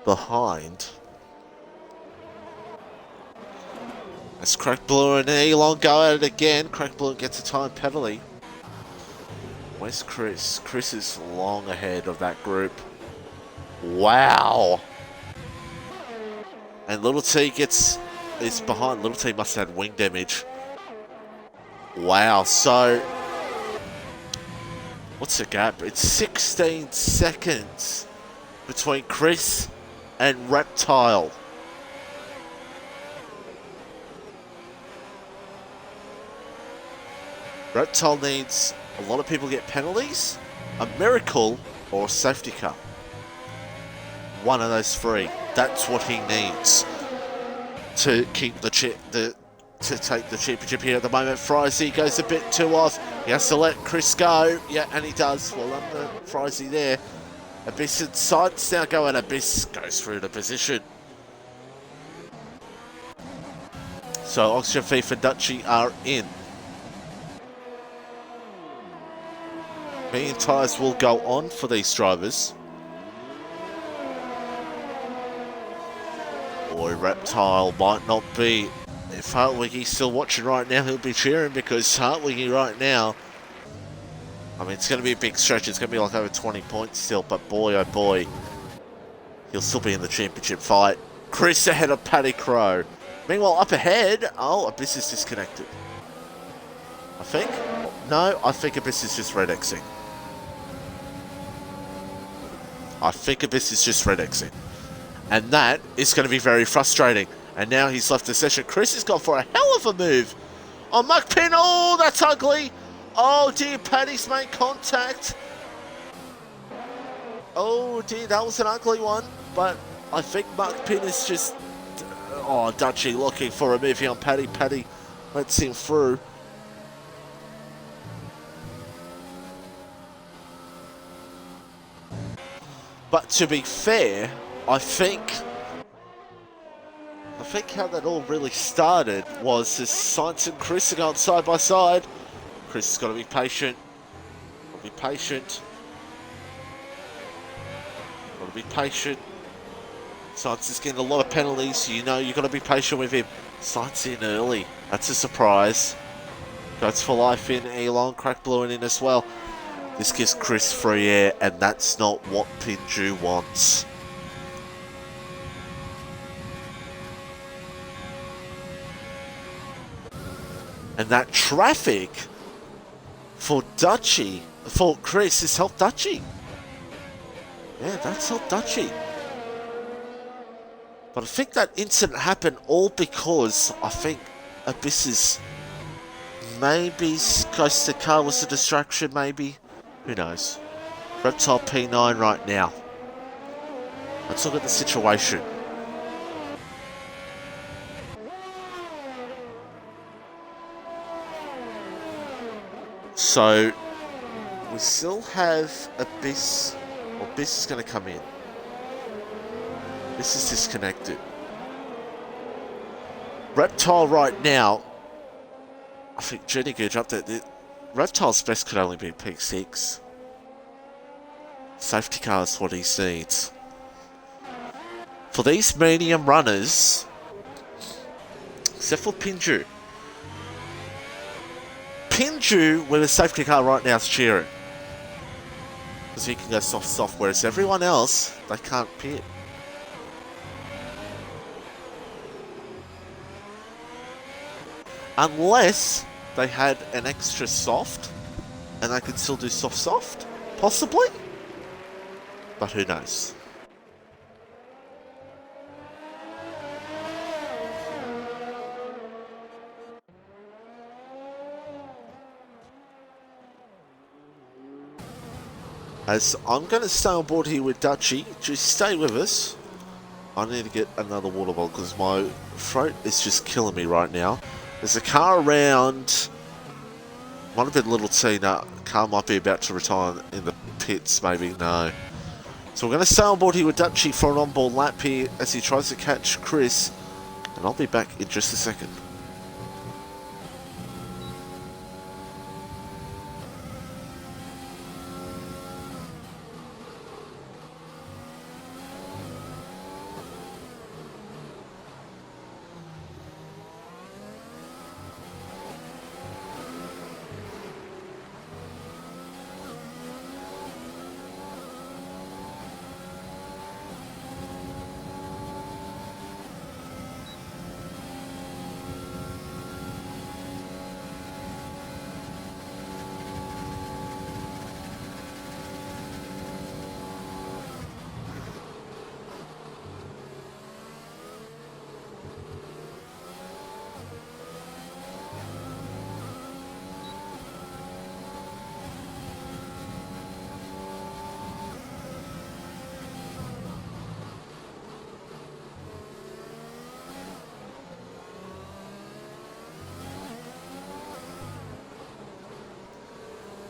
behind. As Crack Blue and Elon go at it again. Crack Blue gets a time penalty. Where's Chris? Chris is long ahead of that group. Wow. And Little T is behind. Little T must have had wing damage. Wow. So what's the gap? It's 16 seconds between Chris and Reptile. Reptile needs a lot of people to get penalties a miracle or a safety car. One of those three. That's what he needs to keep the to take the championship here at the moment. Frizy goes a bit too off. He has to let Chris go. Yeah, and he does. Well done, Frizy there. Abyss sides now go, and Abyss goes through the position. So Oxygen Thief and Dutchy are in. Medium tyres will go on for these drivers. Boy, Reptile might not be. If Hartwiggy's still watching right now, he'll be cheering, because Hartwiggy right now, I mean, it's going to be a big stretch. It's going to be like over 20 points still, but boy, oh boy, he'll still be in the championship fight. Chris ahead of Paddy Crow. Meanwhile, up ahead, oh, Abyss is disconnected. I think. No, I think Abyss is just red Xing. I think Abyss is just red Xing. And that is going to be very frustrating. And now he's left the session. Chris has gone for a hell of a move. Oh, Muckpin. Oh, that's ugly. Oh, dear. Paddy's made contact. Oh, dear. That was an ugly one. But I think Muckpin is just... Oh, Dutchy looking for a move here on Paddy. Paddy lets him through. But to be fair, I think how that all really started was as Sainz and Chris are going side by side. Chris has got to be patient. Got to be patient. Got to be patient. Sainz is getting a lot of penalties. You know you've got to be patient with him. Sainz in early. That's a surprise. Goes for life in Elon. Crack blue in as well. This gives Chris free air, and that's not what Pinju wants. And that traffic for Dutchy, for Chris, has helped Dutchy. Yeah, that's helped Dutchy. But I think that incident happened all because I think Abyss's maybe Ghost of Car was a distraction, maybe. Who knows? Reptile P9 right now. Let's look at the situation. So, we still have Abyss. Well, Abyss is going to come in. This is disconnected. Reptile right now. I think Jenny Gouge up there. Reptile's best could only be P6. Safety car is what he needs. For these medium runners, except for Pinju. Pinju with a safety car right now is cheering. Because he can go soft, whereas everyone else, they can't pit. Unless they had an extra soft, and they could still do soft, possibly. But who knows? As I'm going to stay on board here with Dutchy, just stay with us. I need to get another water bottle because my throat is just killing me right now. There's a car around. Might have been a little T. No, car might be about to retire in the pits, maybe. No. So we're going to stay on board here with Dutchy for an onboard lap here as he tries to catch Chris. And I'll be back in just a second.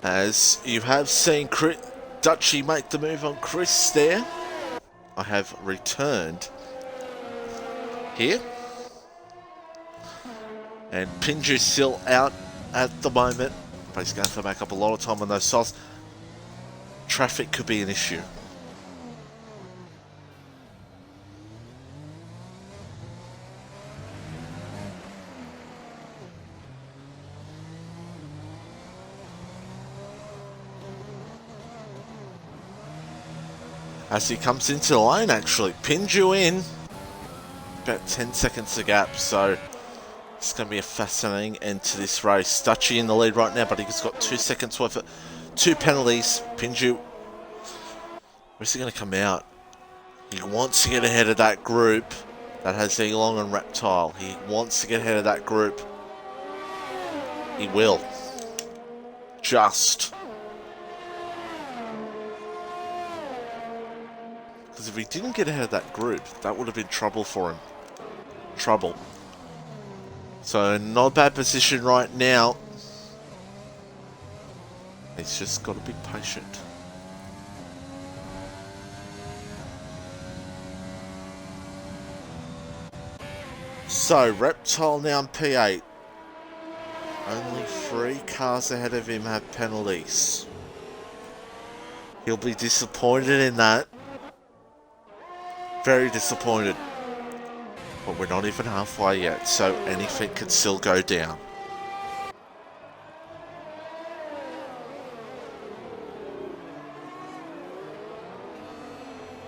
As you have seen Dutchy make the move on Chris there. I have returned here. And Pinju's still out at the moment. But he's going to have to make up a lot of time on those softs. Traffic could be an issue. As he comes into the lane, actually. Pinju in. About 10 seconds to gap, so it's going to be a fascinating end to this race. Dutchy in the lead right now, but he's got 2 seconds worth of 2 penalties. Pinju, where's he going to come out? He wants to get ahead of that group that has Elon and Reptile. He wants to get ahead of that group. He will. Just. Because if he didn't get ahead of that group, that would have been trouble for him. Trouble. So, not a bad position right now. He's just got to be patient. So, Reptile now in P8. Only 3 cars ahead of him have penalties. He'll be disappointed in that. Very disappointed. But we're not even halfway yet, so anything can still go down.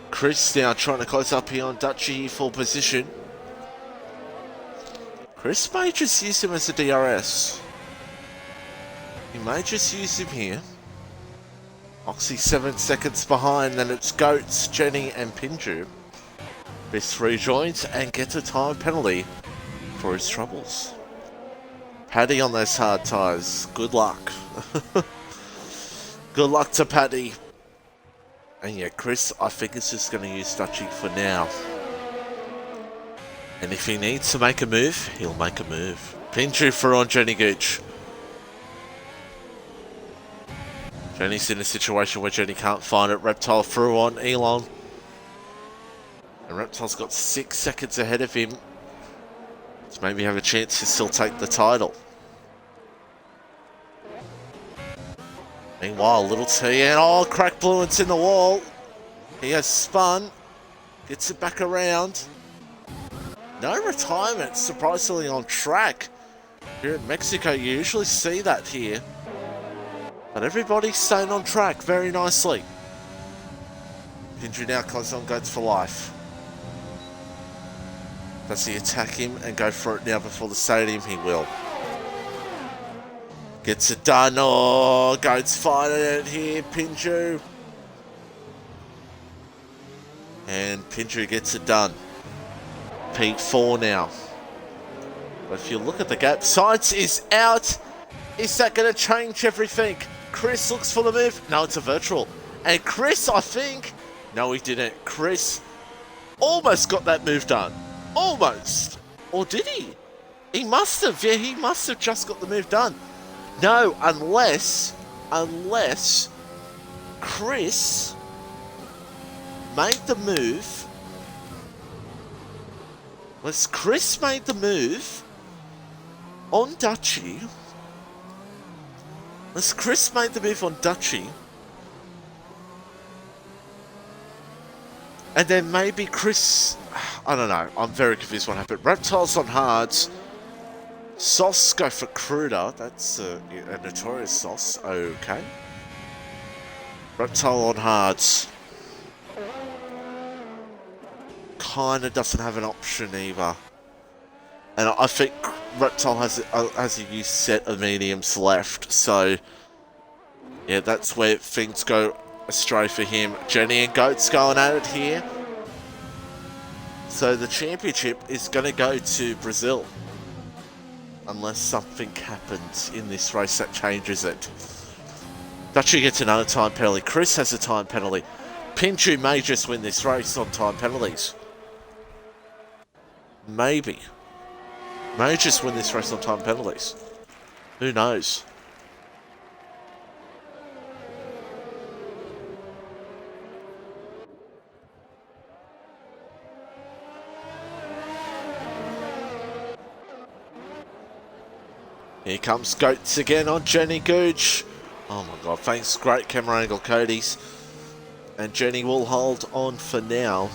Chris now trying to close up here on Dutchy for position. Chris may just use him as a DRS. He may just use him here. Oxy 7 seconds behind, then it's Goats, Jenny and Pinju. This rejoins and gets a time penalty for his troubles. Paddy on those hard tyres. Good luck. Good luck to Paddy. And yeah, Chris, I think is just going to use Dutchy for now. And if he needs to make a move, he'll make a move. Pinju for on Jenny Gooch. Jenny's in a situation where Jenny can't find it. Reptile through on Elon. And Reptile's got 6 seconds ahead of him. So maybe have a chance to still take the title. Meanwhile, Little T and oh, Crack Bluent's in the wall. He has spun. Gets it back around. No retirement, surprisingly on track. Here in Mexico, you usually see that here. But everybody's staying on track very nicely. Pinju now comes on Goats for life. Does he attack him and go for it now before the stadium? He will. Gets it done. Oh, Goats fighting it here. Pinju. And Pinju gets it done. P4 now. But if you look at the gap, Science is out. Is that going to change everything? Chris looks for the move. No, it's a virtual. And Chris, I think... No, he didn't. Chris almost got that move done. Almost. Or did he? He must have. Yeah, he must have just got the move done. No, unless Chris made the move. Unless Chris made the move on Dutchy. Unless Chris made the move on Dutchy. And then maybe Chris... I don't know. I'm very confused what happened. Reptiles on hards. Sauce go for cruder. That's a notorious sauce. Okay. Reptile on hards. Kinda doesn't have an option either. And I think Reptile has a used set of mediums left. So, yeah, that's where things go astray for him. Jenny and Goats going at it here. So the championship is going to go to Brazil. Unless something happens in this race that changes it. Dutchy gets another time penalty. Chris has a time penalty. Pinju may just win this race on time penalties. Maybe. May just win this race on time penalties. Who knows? Here comes Goats again on Jenny Gooch. Oh my god, thanks, great camera angle, Cody's. And Jenny will hold on for now.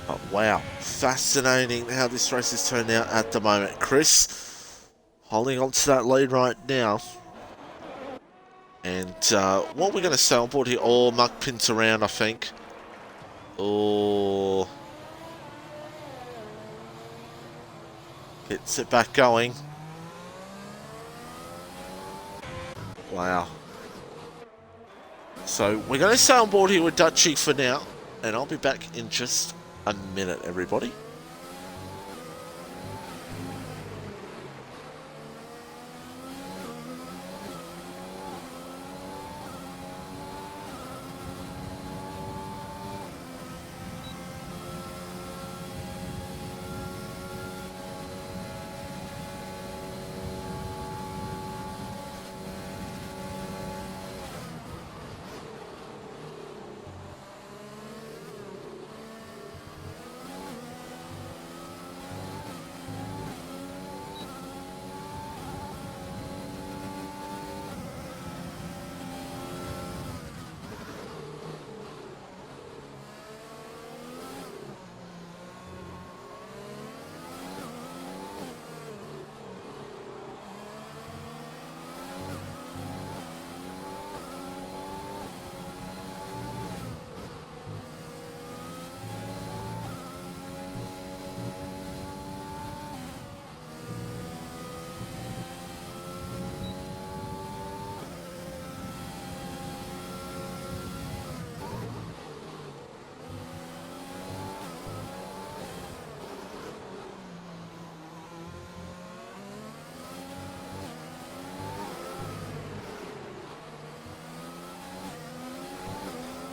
But wow, fascinating how this race is turning out at the moment. Chris holding on to that lead right now. And what we're going to say on board here, Muck pins around, I think. Gets it back going. Wow. So we're going to stay on board here with Dutchy for now. And I'll be back in just a minute, everybody.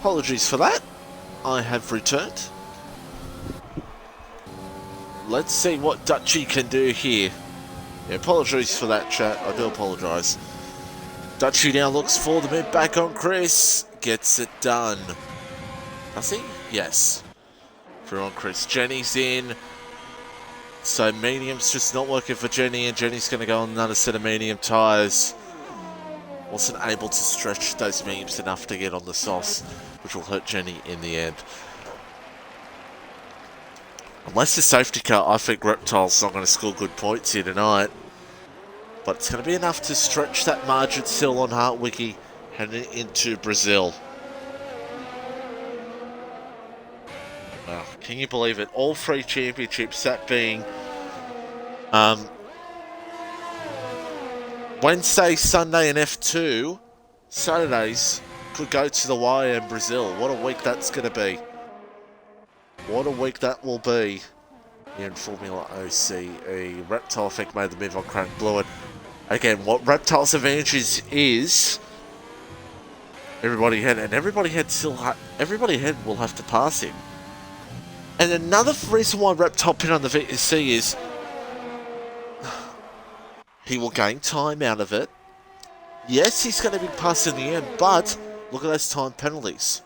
Apologies for that. I have returned. Let's see what Dutchy can do here. Yeah, apologies for that, chat. I do apologise. Dutchy now looks for the mid back on Chris. Gets it done. Does he? Yes. Through on Chris. Jenny's in. So medium's just not working for Jenny, and Jenny's going to go on another set of medium tyres. Wasn't able to stretch those mediums enough to get on the sauce, which will hurt Jenny in the end. Unless the safety car, I think Reptile's not going to score good points here tonight. But it's going to be enough to stretch that margin still on Hartwickie heading into Brazil. Wow, can you believe it? All three championships, that being Wednesday, Sunday and F2, Saturdays could go to the wire in Brazil. What a week that's going to be. What a week that will be in FormulaOCE. Reptile, I think, made the move on Crank Blewett. Again, what Reptile's advantage is everybody ahead, and everybody ahead will have to pass him. And another reason why Reptile pin on the VSC is he will gain time out of it. Yes, he's going to be passing the end, but look at those time penalties.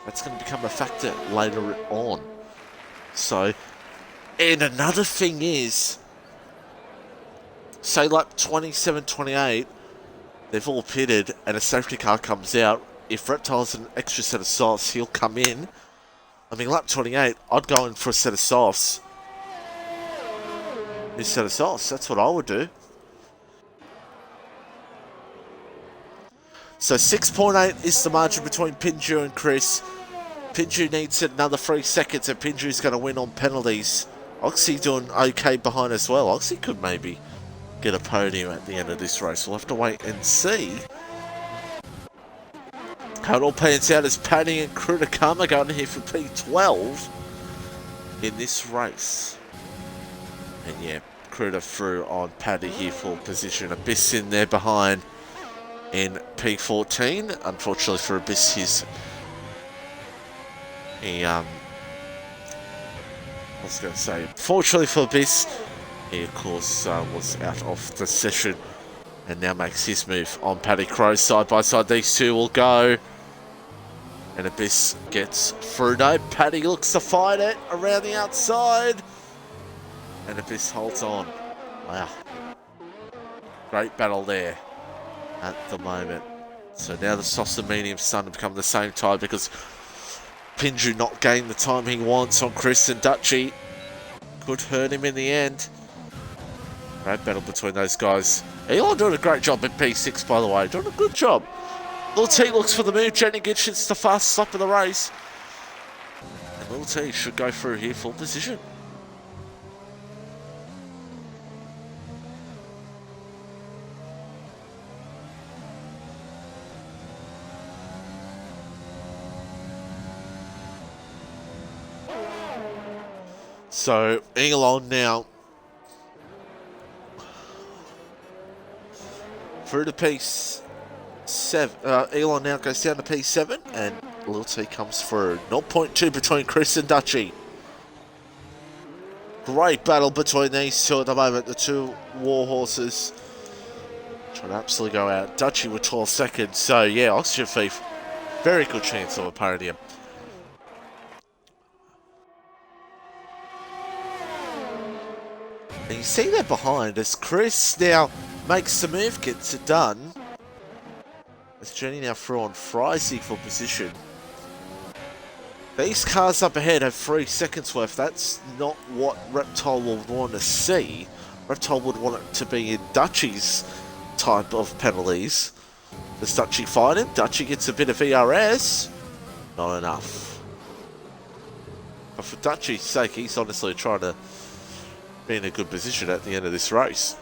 That's going to become a factor later on. So, and another thing is, say lap 27, 28, they've all pitted and a safety car comes out. If Reptile has an extra set of softs, he'll come in. I mean, lap 28, I'd go in for a set of softs. New set of softs, that's what I would do. So 6.8 is the margin between Pinju and Chris. Pinju needs another 3 seconds and Pinju's going to win on penalties. Oxy doing okay behind as well. Oxy could maybe get a podium at the end of this race. We'll have to wait and see how it all pans out as Paddy and Krutakama going here for P12 in this race. And yeah, Kruta through on Paddy here for position. Abyss in there behind in P14. Unfortunately for Abyss, fortunately for Abyss, he of course was out of the session and now makes his move on Paddy Crow. Side by side, these two will go. And Abyss gets through. No, Paddy looks to fight it around the outside. And Abyss holds on. Wow. Great battle there at the moment. So now the soft and medium starting to become the same time because Pinju not getting the time he wants on Chris and Dutchy. Could hurt him in the end. Great battle between those guys. Elon doing a great job at P6, by the way. Doing a good job. Little T looks for the move. Jenny gets it's the fast stop of the race. And Little T should go through here full position. So, Elon now through to P7. Elon now goes down to P7 and Lil T comes through. 0.2 between Chris and Dutchy. Great battle between these two at the moment. The two war horses trying to absolutely go out. Dutchy with 12 seconds. So, yeah, Oxygen Thief, very good chance of a podium. And you see that behind as Chris now makes the move, gets it done. As Jenny now through on Frizy for position. These cars up ahead have 3 seconds worth. That's not what Reptile would want to see. Reptile would want it to be in Dutchy's type of penalties. Does Dutchy fight him? Dutchy gets a bit of ERS. Not enough. But for Dutchy's sake, he's honestly trying to be in a good position at the end of this race.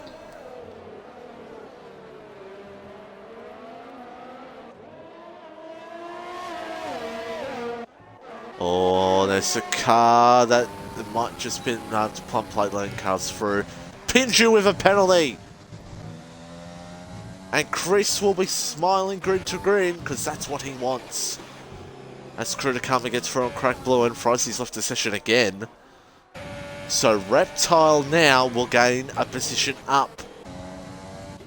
Oh, there's a car that might just be enough to plumb plate lane cars through. Pinju with a penalty. And Chris will be smiling grin to grin because that's what he wants. As Kritakama gets through on Crack Blue and Frizy's left the session again. So Reptile now will gain a position up.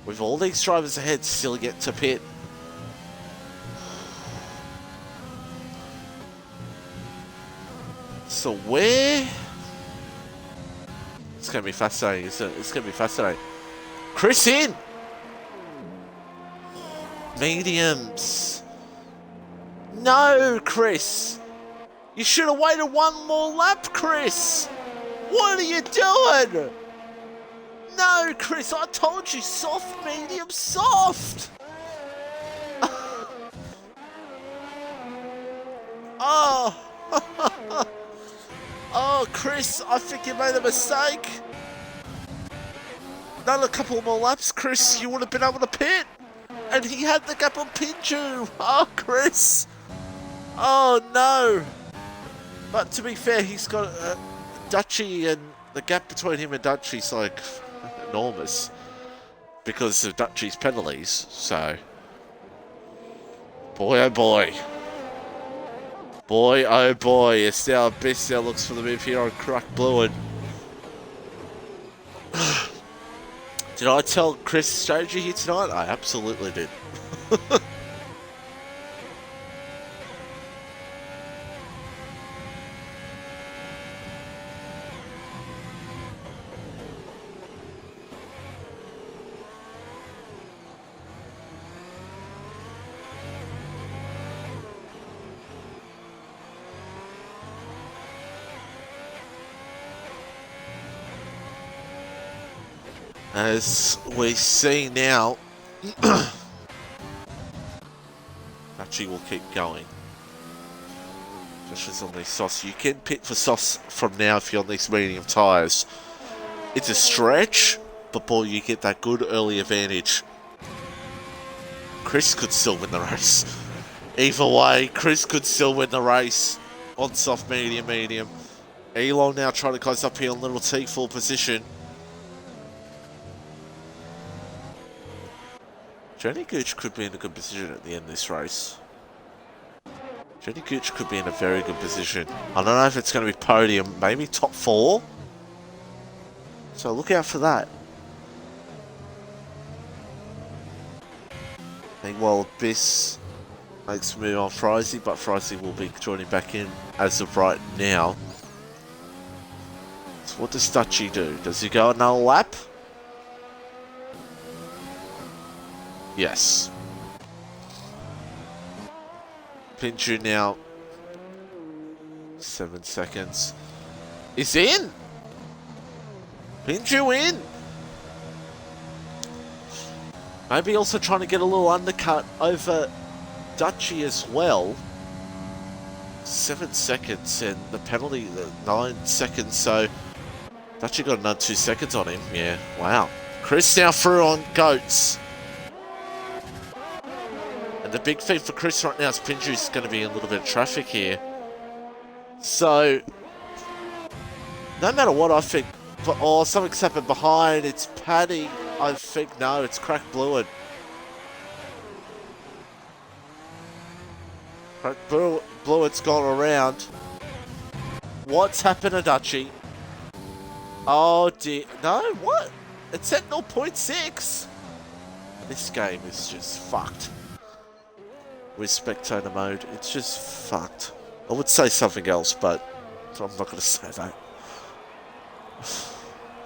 With all these drivers ahead still get to pit. So where? It's going to be fascinating, isn't it? It's going to be fascinating. Chris in! Mediums. No, Chris! You should have waited one more lap, Chris! What are you doing? No, Chris, I told you, soft, medium, soft! Oh! Oh, Chris, I think you made a mistake. Another couple more laps, Chris, you would have been able to pit. And he had the gap on Pinju. Oh, Chris. Oh, no. But to be fair, he's got Dutchy, and the gap between him and Dutchy's like enormous because of Dutchy's penalties. So, boy, oh boy. Boy, oh boy, it's now Abyss now looks for the move here on Crack Blue. And did I tell Chris' strategy here tonight? I absolutely did. As we see now, Dutchy will keep going. Especially on these softs. You can pit for softs from now if you're on these medium tyres. It's a stretch, but boy, you get that good early advantage. Chris could still win the race. Either way, Chris could still win the race on soft, medium, medium. Elon now trying to close up here on Little T, full position. Jenny Gooch could be in a good position at the end of this race. Jenny Gooch could be in a very good position. I don't know if it's going to be podium, maybe top 4. So look out for that. Meanwhile, Abyss makes a move on Frizy, but Frizy will be joining back in as of right now. As What does Dutchy do? Does he go another lap? Yes. Pinju now. 7 seconds. He's in! Pinju in! Maybe also trying to get a little undercut over Dutchy as well. 7 seconds and the penalty 9 seconds, so Dutchy got another 2 seconds on him. Yeah, wow. Chris now through on Goats. And the big thing for Chris right now is Pinju's going to be in a little bit of traffic here. So, no matter what, I think, oh, something's happened behind. It's Paddy. I think, no, it's Crack Bluid. Crack Bluid's gone around. What's happened to Dutchy? Oh dear. No, what? It's at 0.6. This game is just fucked. With spectator mode, it's just fucked. I would say something else, but I'm not going to say that.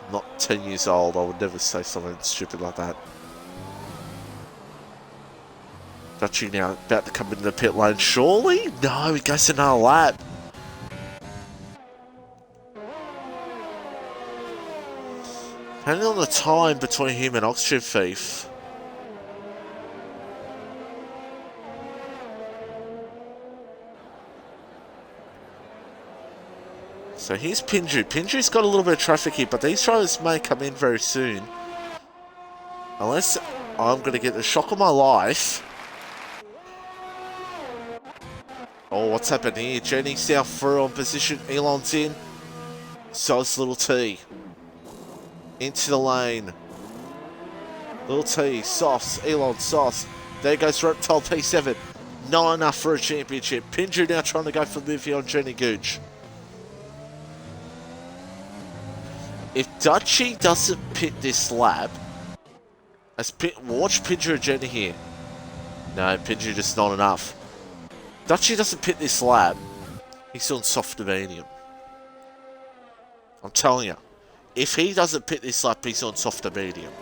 I'm not 10 years old, I would never say something stupid like that. Dutchy now about to come into the pit lane, surely? No, he goes another lap. Depending on the time between him and Oxygen Thief. So here's Pinju. Pinju's got a little bit of traffic here, but these drivers may come in very soon. Unless I'm going to get the shock of my life. Oh, what's happened here? Jenny's now through on position. Elon's in. So it's Little T. Into the lane. Little T, Softs, Elon, Softs. There goes Reptile P7. Not enough for a championship. Pinju now trying to go for Livy on Jenny Gooch. If Dutchy doesn't pit this lap, watch Pinju and Jenny here. No, Pinju just not enough. Dutchy doesn't pit this lap, he's on soft to medium. I'm telling you, if he doesn't pit this lap, he's on soft to medium.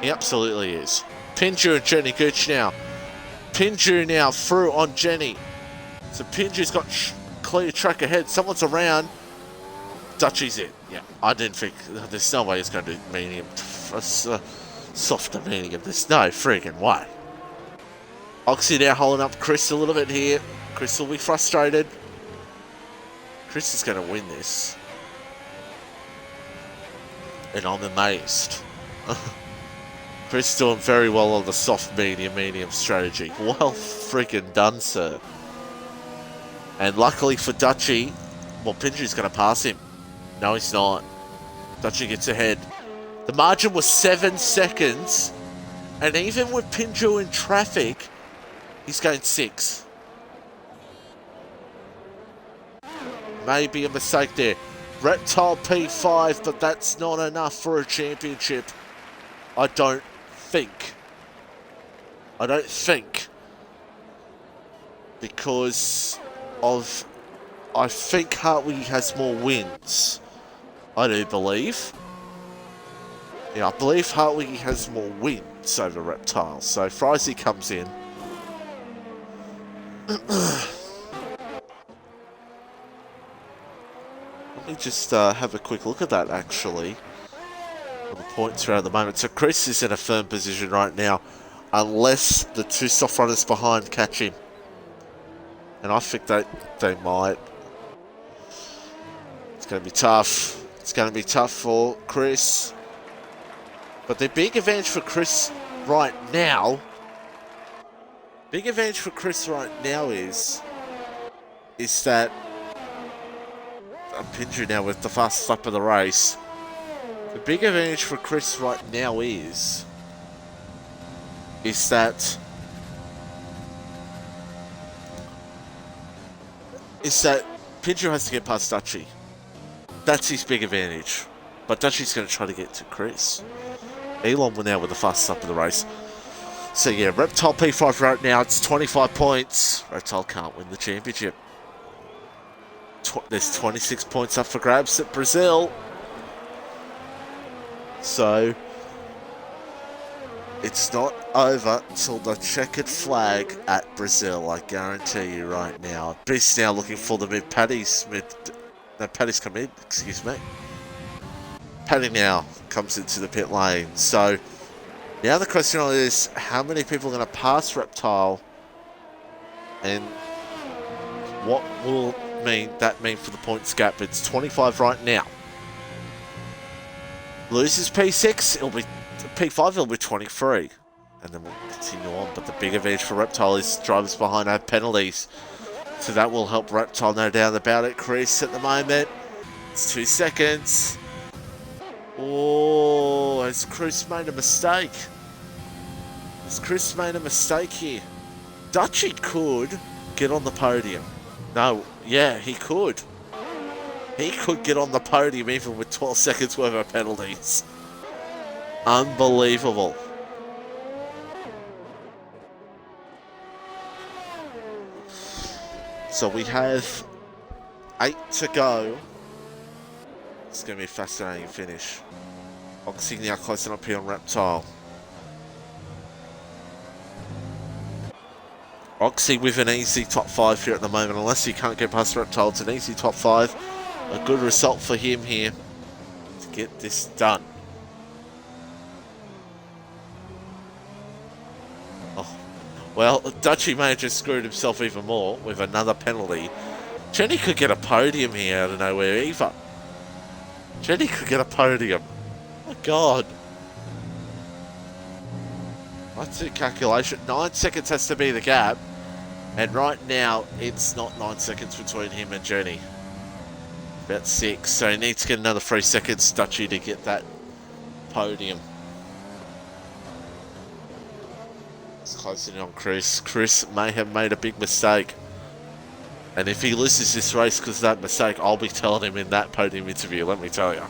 He absolutely is. Pinju and Jenny Gooch now. Pinju now through on Jenny. So Pinju's got clear track ahead. Someone's around. Dutchy's in. Yeah, I didn't think. There's no way he's going to do medium. Soft to medium. There's no freaking way. Oxy now holding up Chris a little bit here. Chris will be frustrated. Chris is going to win this. And I'm amazed. Chris doing very well on the soft medium strategy. Well freaking done, sir. And luckily for Dutchy, well, Pinju's going to pass him. No, he's not. Dutchy gets ahead. The margin was 7 seconds. And even with Pinju in traffic, he's going 6. Maybe a mistake there. Reptile P5, but that's not enough for a championship. I don't think. Because of... I think Hartwig has more wins. I do believe. Yeah, I believe Hartwig has more wins over Reptile. So Frizy comes in. Let me just have a quick look at that, actually. The points around the moment. So Chris is in a firm position right now, unless the two soft runners behind catch him. And I think they might. It's going to be tough. It's going to be tough for Chris. But the big advantage for Chris right now... is that... I'm Pinju now with the fastest lap of the race. The big advantage for Chris right now is that Pinju has to get past Dutchy. That's his big advantage. But Dutchy's going to try to get to Chris. Elon will now with the fastest lap of the race. So yeah, Reptile P5 right now, it's 25 points. Reptile can't win the championship. there's 26 points up for grabs at Brazil. So it's not over till the checkered flag at Brazil, I guarantee you right now. Beast now looking for the mid. Paddy's come in, excuse me. Paddy now comes into the pit lane. So now the question is, how many people are going to pass Reptile? And what will that mean for the points gap? It's 25 right now. Loses P6, it'll be P5, it'll be 23. And then we'll continue on. But the big advantage for Reptile is drivers behind have penalties. So that will help Reptile, no doubt about it. Chris at the moment. It's 2 seconds. Oh, has Chris made a mistake? Has Chris made a mistake here? Dutchy could get on the podium. No, yeah, he could. He could get on the podium even with 12 seconds worth of penalties. Unbelievable. So we have 8 to go. It's going to be a fascinating finish. Oxy now closing up here on Reptile. Oxy with an easy top 5 here at the moment. Unless he can't get past Reptile, it's an easy top 5. A good result for him here to get this done. Oh, well, Dutchy may have just screwed himself even more with another penalty. Jenny could get a podium here out of nowhere either. Jenny could get a podium. Oh my God. Let's do calculation. 9 seconds has to be the gap. And right now, it's not 9 seconds between him and Jenny. About 6. So he needs to get another 3 seconds, Dutchy, to get that podium. It's closing in on Chris. Chris may have made a big mistake. And if he loses this race because of that mistake, I'll be telling him in that podium interview, let me tell you.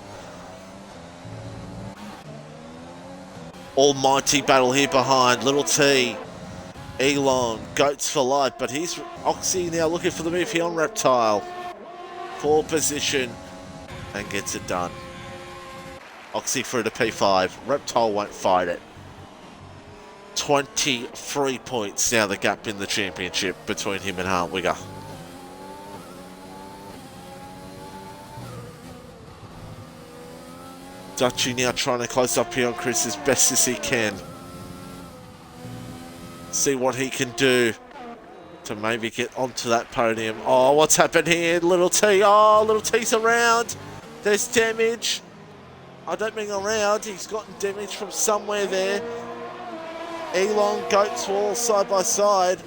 Almighty battle here behind. Little T, Elon, Goats for life. But here's Oxy now looking for the move here on Reptile. 4 position and gets it done. Oxy through to P5. Reptile won't fight it. 23 points now the gap in the championship between him and Hartwigger. Dutchy now trying to close up here on Chris as best as he can. See what he can do to maybe get onto that podium. Oh, what's happened here? Little T. Oh, Little T's around. There's damage. I don't mean around. He's gotten damage from somewhere there. Elon, Goats were all side by side.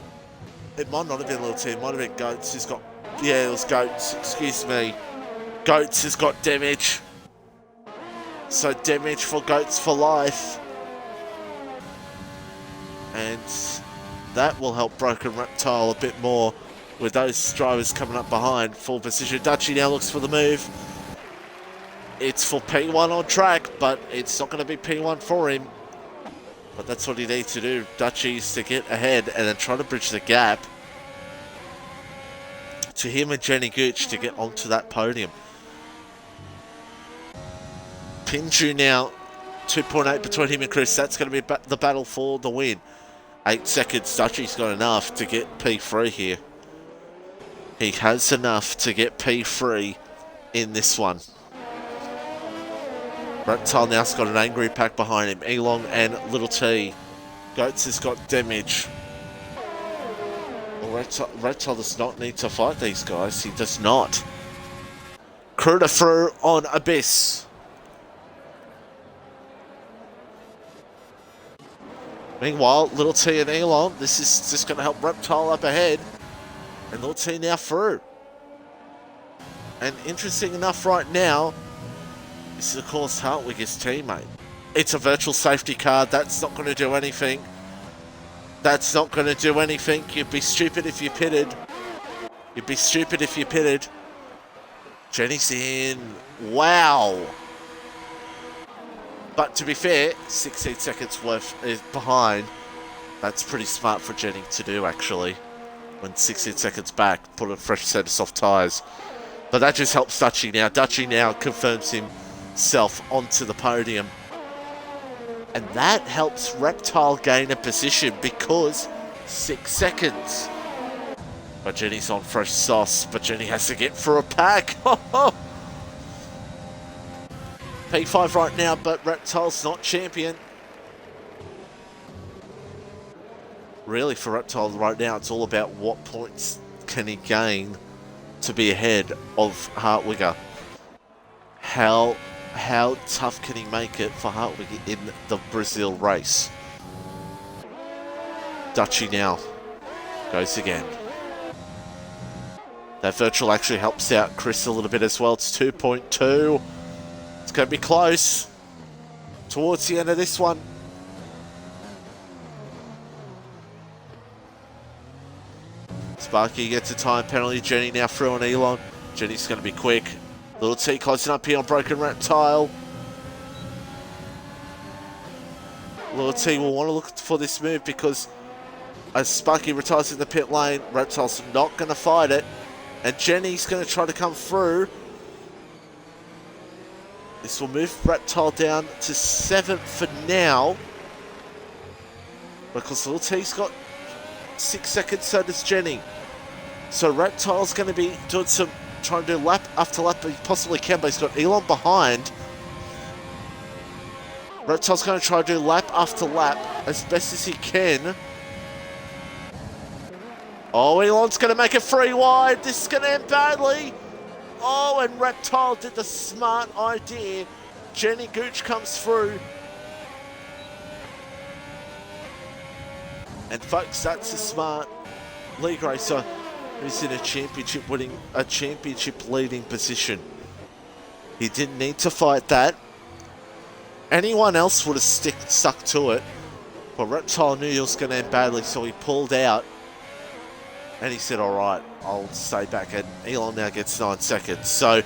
It might not have been Little T. It might have been Goats who's got... Yeah, it was Goats. Excuse me. Goats has got damage. So damage for Goats for life. And that will help Broken Reptile a bit more with those drivers coming up behind. Full position. Dutchy now looks for the move. It's for P1 on track, but it's not going to be P1 for him. But that's what he needs to do. Dutchy's to get ahead and then try to bridge the gap to him and Jenny Gooch to get onto that podium. Pinju now, 2.8 between him and Chris. That's going to be the battle for the win. 8 seconds. Dutchy's got enough to get P3 here. He has enough to get P3 in this one. Reptile now's got an angry pack behind him. Elong and Little T. Goats has got damage. Well, Reptile does not need to fight these guys. He does not. Kruder through on Abyss. Meanwhile, Little T and Elon, this is just going to help Reptile up ahead. And Little T now through. And interesting enough right now, this is of course Hartwigger's teammate. It's a virtual safety car. That's not going to do anything. That's not going to do anything. You'd be stupid if you pitted. You'd be stupid if you pitted. Jenny's in. Wow. But to be fair, 16 seconds worth is behind. That's pretty smart for Jenny to do, actually. When 16 seconds back, put a fresh set of soft tyres. But that just helps Dutchy now. Dutchy now confirms himself onto the podium. And that helps Reptile gain a position because 6 seconds. But Jenny's on fresh sauce, but Jenny has to get through a pack. P5 right now, but Reptile's not champion. Really, for Reptile right now, it's all about what points can he gain to be ahead of Hartwigger. How tough can he make it for Hartwigger in the Brazil race? Dutchy now goes again. That virtual actually helps out Chris a little bit as well. It's 2.2. It's going to be close towards the end of this one. Sparky gets a time penalty. Jenny now through on Elon. Jenny's going to be quick. Little T closing up here on Broken Reptile. Little T will want to look for this move because as Sparky retires in the pit lane, Reptile's not going to fight it. And Jenny's going to try to come through. This will move Reptile down to 7th for now. Because Little T's got 6 seconds, so does Jenny. So Reptile's going to be doing some, trying to do lap after lap, but he possibly can, but he's got Elon behind. Reptile's going to try to do lap after lap as best as he can. Oh, Elon's going to make it 3 wide. This is going to end badly. Oh, and Reptile did the smart idea. Jenny Gooch comes through. And folks, that's a smart league racer who's in a championship leading position. He didn't need to fight that. Anyone else would have stuck to it. But Reptile knew he was going to end badly, so he pulled out. And he said, all right, I'll stay back. And Elon now gets 9 seconds. So,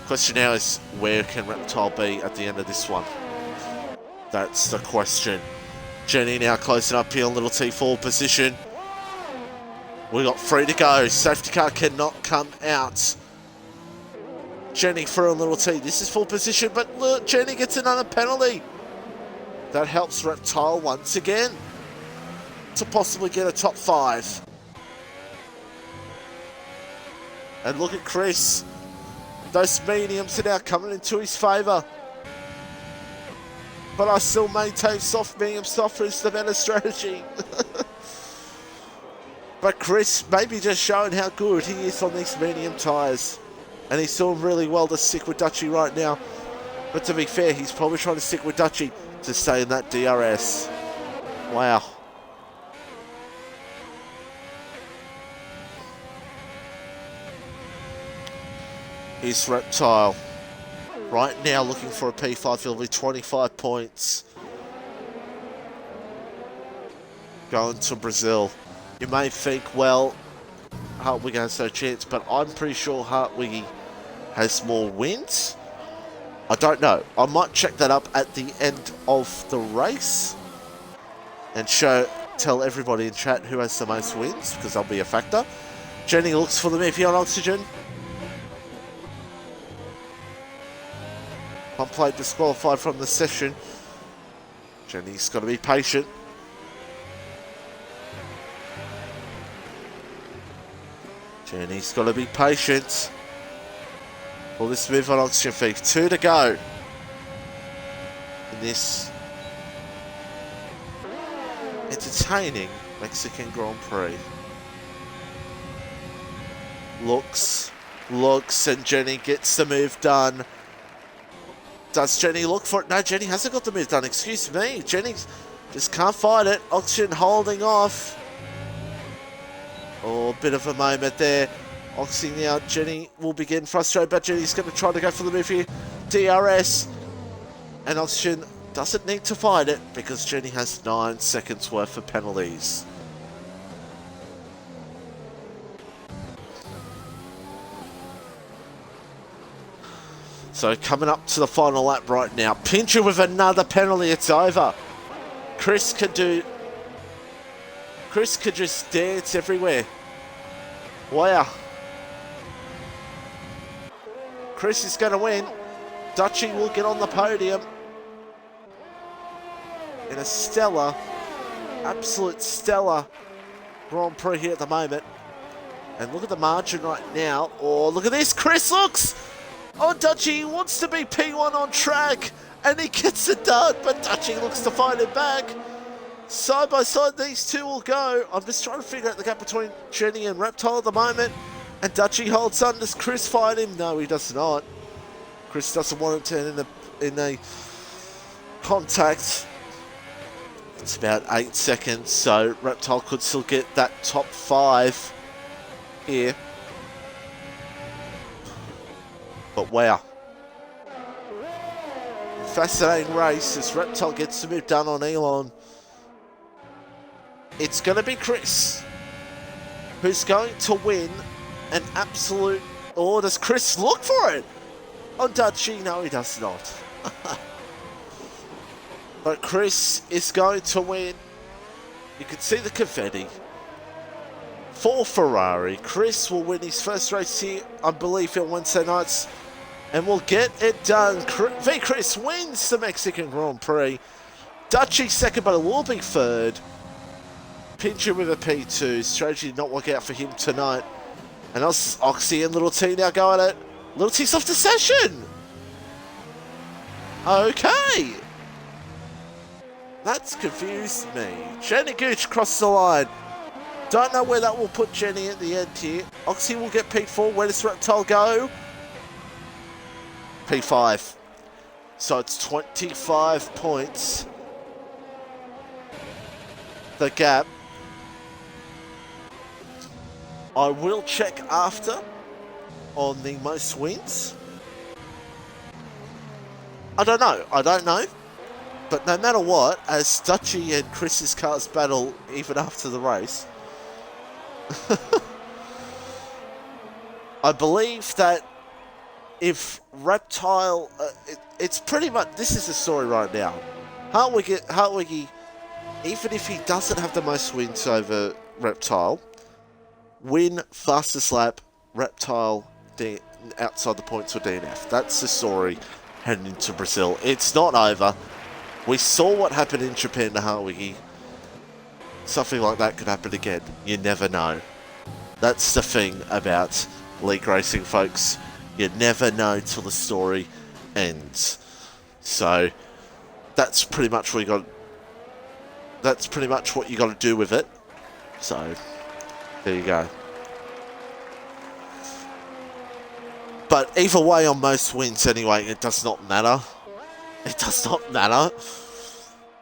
question now is, where can Reptile be at the end of this one? That's the question. Jenny now closing up here on Little T4 position. We got 3 to go. Safety car cannot come out. Jenny through on Little T. This is full position, but look, Jenny gets another penalty. That helps Reptile once again to possibly get a top 5. And look at Chris. Those mediums are now coming into his favour. But I still maintain soft, medium, soft is the better strategy. But Chris maybe just showing how good he is on these medium tyres. And he's doing really well to stick with Dutchy right now. But to be fair, he's probably trying to stick with Dutchy to stay in that DRS. Wow. Here's Reptile. Right now looking for a P5, he'll be 25 points. Going to Brazil. You may think, well, Hartwigger has no chance, but I'm pretty sure Hartwigger has more wins. I don't know. I might check that up at the end of the race and tell everybody in chat who has the most wins, because that'll be a factor. Jenny looks for the move here on oxygen. One plate disqualified from the session. Jenny's got to be patient. Jenny's got to be patient. Will this move on oxygen feed? 2 to go in this entertaining Mexican Grand Prix. Looks, and Jenny gets the move done. Does Jenny look for it? No, Jenny hasn't got the move done. Excuse me. Jenny just can't fight it. Oxygen holding off. Oh, a bit of a moment there. Oxy now. Jenny will be getting frustrated, but Jenny's going to try to go for the move here. DRS. And Oxygen doesn't need to fight it because Jenny has 9 seconds worth of penalties. So coming up to the final lap right now. Pincher with another penalty. It's over. Chris could just dance everywhere. Wow. Chris is going to win. Dutchy will get on the podium in a stellar, absolute stellar Grand Prix here at the moment. And look at the margin right now. Oh, look at this. Chris looks. Oh, Dutchy wants to be P1 on track. And he gets it done. But Dutchy looks to find it back. Side by side, these two will go. I'm just trying to figure out the gap between Jenny and Reptile at the moment. And Dutchy holds on. Does Chris fight him? No, he does not. Chris doesn't want him to end in a contact. It's about 8 seconds, so Reptile could still get that top 5 here. But wow. Fascinating race as Reptile gets the move done on Elon. It's going to be Chris who's going to win an absolute... Oh, does Chris look for it? On Dutchy? No, he does not. But Chris is going to win. You can see the confetti. For Ferrari, Chris will win his first race here, I believe, on Wednesday nights. And will get it done. Chris wins the Mexican Grand Prix. Dutchy second, but it will be third. Pincher with a P2. Strategy did not work out for him tonight. And Oxy and Little T now go at it. Little T's off the session. Okay. That's confused me. Jenny Gooch crossed the line. Don't know where that will put Jenny at the end here. Oxy will get P4. Where does Reptile go? P5. So it's 25 points. The gap. I will check after on the most wins. I don't know. But no matter what, as Dutchy and Chris's cars battle even after the race, I believe that if Reptile... it's pretty much... This is the story right now. Hartwiggy, even if he doesn't have the most wins over Reptile, win fastest lap, Reptile outside the points for DNF. That's the story heading into Brazil. It's not over. We saw what happened in Japan to Hartwiggy. Something like that could happen again. You never know. That's the thing about league racing, folks. You never know till the story ends. So that's pretty much what you got. That's pretty much what you got to do with it. So there you go. But either way, on most wins anyway, it does not matter. It does not matter,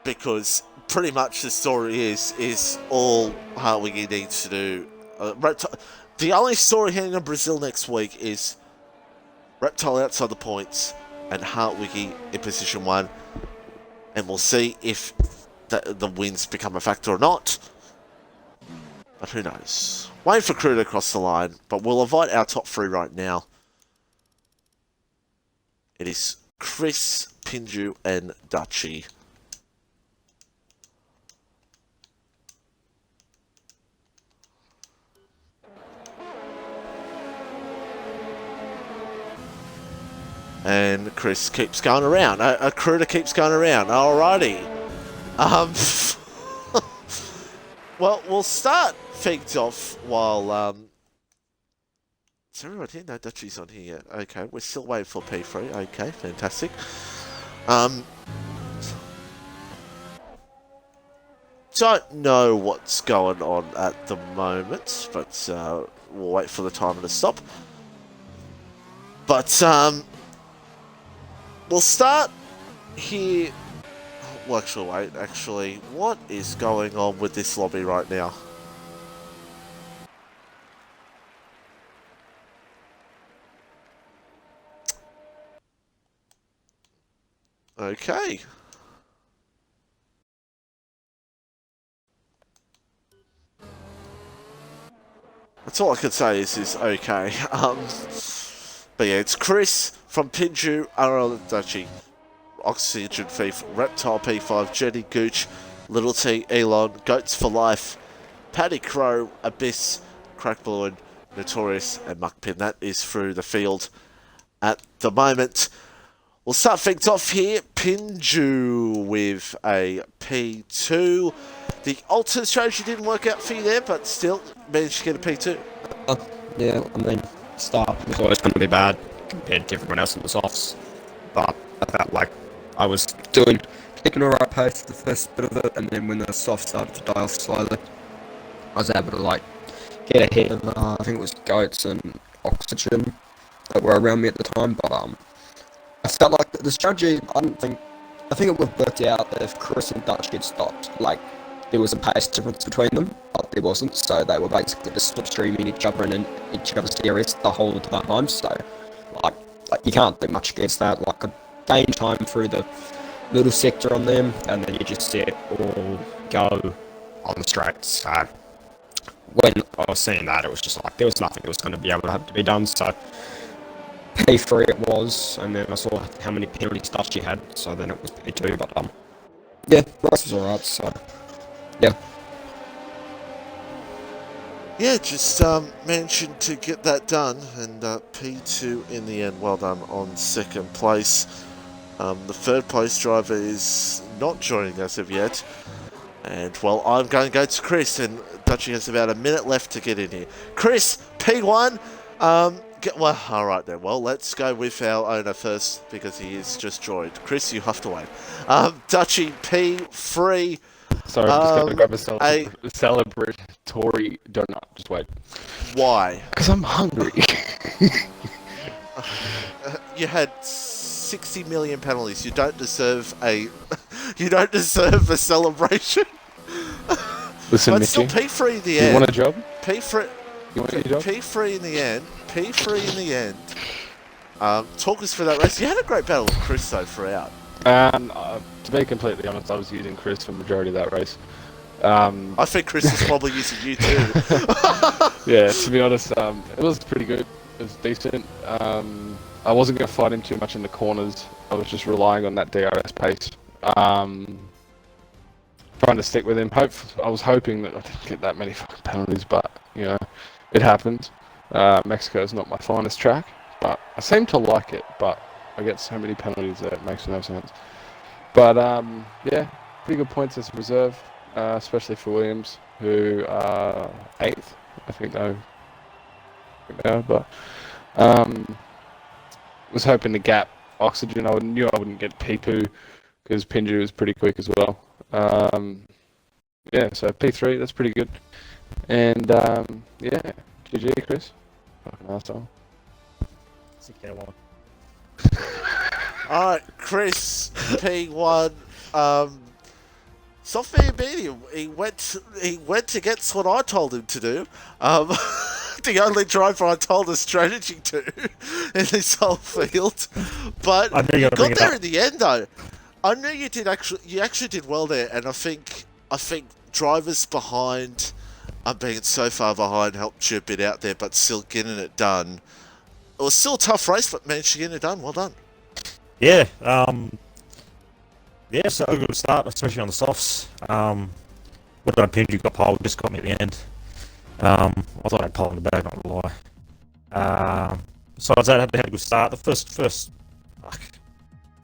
because pretty much the story is all Hartwiggy needs to do. The only story heading to Brazil next week is Reptile outside the points and Hartwiggy in position 1, and we'll see if the wins become a factor or not. But who knows? Waiting for Crew to cross the line, but we'll invite our top 3 right now. It is Chris, Pinju, and Dutchy. And Chris keeps going around. A Crew keeps going around. Alrighty. Well, we'll start things off while... Is everyone here? No, Dutchy's on here yet. Okay, we're still waiting for P3. Okay, fantastic. Don't know what's going on at the moment, but we'll wait for the timer to stop. But we'll start here. Well, actually, wait. Actually, what is going on with this lobby right now? Okay. That's all I can say is okay. But yeah, it's Chris from Pinju, RL Dutchy, Oxygen Thief, Reptile P5, Jenny Gooch, Little T, Elon, Goats for Life, Paddy Crow, Abyss, Crack Balloon, Notorious, and Muckpin. That is through the field. at the moment. We'll start things off here. Pinju with a P2. The alternate strategy didn't work out for you there, but still managed to get a P2. Yeah, I mean, start was always going to be bad compared to everyone else in the softs, but I felt like I was keeping a right pace for the first bit of it, and then when the soft started to die off slowly, I was able to like get ahead of I think it was Goats and Oxygen that were around me at the time, but I felt like the strategy, I think it would have worked out if Chris and Dutch had stopped. Like, there was a pace difference between them, but there wasn't, so they were basically just slipstreaming each other and in each other's DRS the whole entire time, so, like you can't do much against that. Like, I gained time through the little sector on them, and then you just see it all go on the straight, so when I was seeing that, it was just like, there was nothing that was going to be able to have to be done, so P3 it was, and then I saw how many penalties Dutchy had, so then it was P2, but yeah, race was alright, so yeah. Yeah, just managed to get that done, and P2 in the end. Well done on second place. The third place driver is not joining us as yet, and well, I'm going to go to Chris, and Dutchy has about a minute left to get in here. Chris, P1. Well, alright then. Well, let's go with our owner first, because he is just joined. Chris, you have to wait. Dutchy, P3. Sorry, I'm just going to grab a celebratory donut. Just wait. Why? Because I'm hungry. You had 60 million penalties. You don't deserve a... you don't deserve a celebration. Listen, but Mitchie, still, P3 in the end. You want a job? P3... You want a job? P3 in the end. P3 in the end. Talk us through that race. You had a great battle with Chris, though, throughout. To be completely honest, I was using Chris for the majority of that race. I think Chris was probably using you too. Yeah, to be honest, it was pretty good. It was decent. I wasn't going to fight him too much in the corners. I was just relying on that DRS pace. Trying to stick with him. I was hoping that I didn't get that many fucking penalties, but, you know, it happened. Mexico is not my finest track, but I seem to like it, but I get so many penalties that it makes no sense. But, yeah, pretty good points as a reserve, especially for Williams, who are 8th, I think they are, but was hoping to gap Oxygen. I knew I wouldn't get P2 because Pinju was pretty quick as well. Yeah, so P3, that's pretty good. And, yeah, GG, Chris. Fucking arsehole. Alright, Chris, P1. Software beat him. He went against what I told him to do. The only driver I told a strategy to in this whole field. But you got there in the end, though. I knew you did you actually did well there, and I think drivers behind being so far behind helped you a bit out there, but still getting it done. It was still a tough race, but managed to get it done. Well done. Yeah, yeah, so a good start, especially on the softs. What did I pin? You got pole, just got me at the end. I thought I'd pole in the back, not gonna lie. Besides that, I had a good start. The first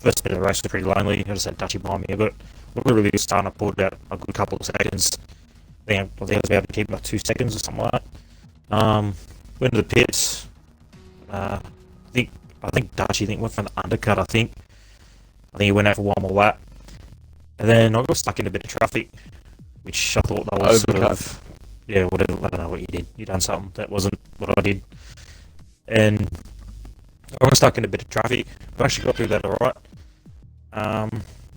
bit of the race was pretty lonely. I just had Dutchy behind me, but a really good start. I pulled out a good couple of seconds. I think I was able to keep about 2 seconds or something like that. Went to the pits. I think Dutchy went for an undercut. I think he went out for one more lap, and then I got stuck in a bit of traffic, which I thought that was sort of, yeah, whatever. I don't know what you did. You done something that wasn't what I did, and I got stuck in a bit of traffic. But I actually got through that alright.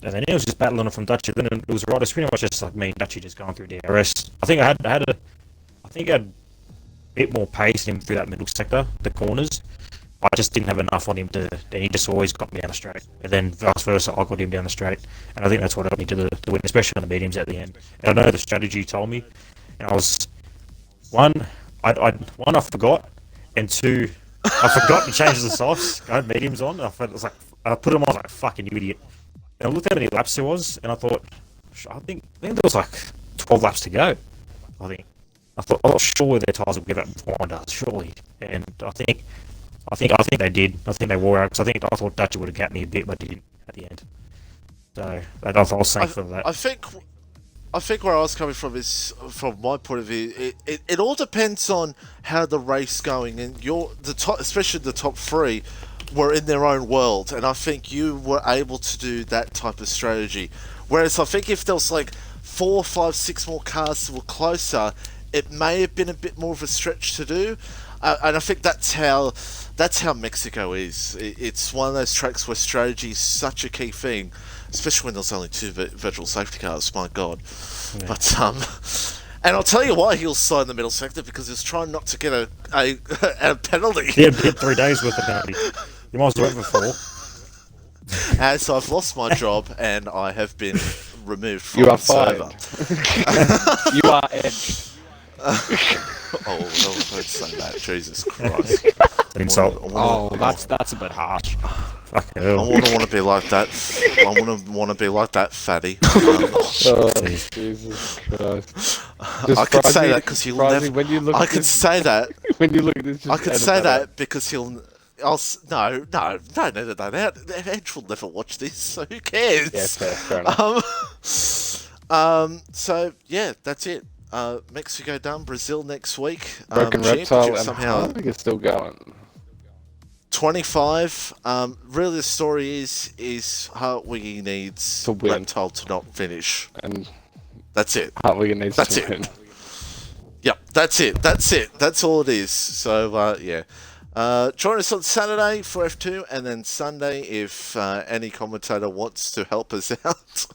And then it was just battling it from Dutchy. Then it was right. It's pretty much just like me and Dutchy just going through DRS. I think I had a bit more pace in him through that middle sector, the corners. I just didn't have enough on him he just always got me down the straight. And then vice versa, I got him down the straight. And I think that's what helped me to the win, especially on the mediums at the end. And I know the strategy you told me. And I was, I forgot. And 2, I forgot to change the softs. I had mediums on. I put them on, I was like, fucking you idiot. And I looked at how many laps there was, and I thought, I think there was like 12 laps to go. I thought, oh, surely their tyres will give up before mine does, surely. And I think I think they did. I think they wore out because I thought Dutcher would have got me a bit, but didn't at the end. So I was thankful for that. I think where I was coming from is, from my point of view, it all depends on how the race going, and especially the top three, were in their own world, and I think you were able to do that type of strategy. Whereas I think if there was like 4, 5, 6 more cars that were closer, it may have been a bit more of a stretch to do, and I think that's how Mexico is. It's one of those tracks where strategy is such a key thing, especially when there's only 2 virtual safety cars. My God, yeah. But and I'll tell you why he'll slide in the middle sector, because he's trying not to get a penalty. Yeah, 3 days worth of penalty. You might as well have it for. As I've lost my job and I have been removed from you are the server. You are edged. Oh, don't say that. Jesus Christ. Insult. That's a bit harsh. Fucking I hell. want to be like that. I want to be like that fatty. Oh, Jesus Christ. I could say that because he'll never. When you look I at could this, say that. when you look at this, I could say that because he'll. No, don't edit that out. Edge will never watch this, so who cares? Yeah, fair enough. So yeah, that's it. Mexico done. Brazil next week. Broken Reptile and somehow Harvick is still going. 25. Really, the story is Hartwig needs To win. Reptile to not finish. And That's it. Hartwig needs That's to it. win. Yep, that's it. That's all it is. So yeah. Join us on Saturday for F2, and then Sunday if any commentator wants to help us out.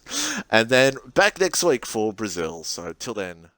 And then back next week for Brazil. So till then.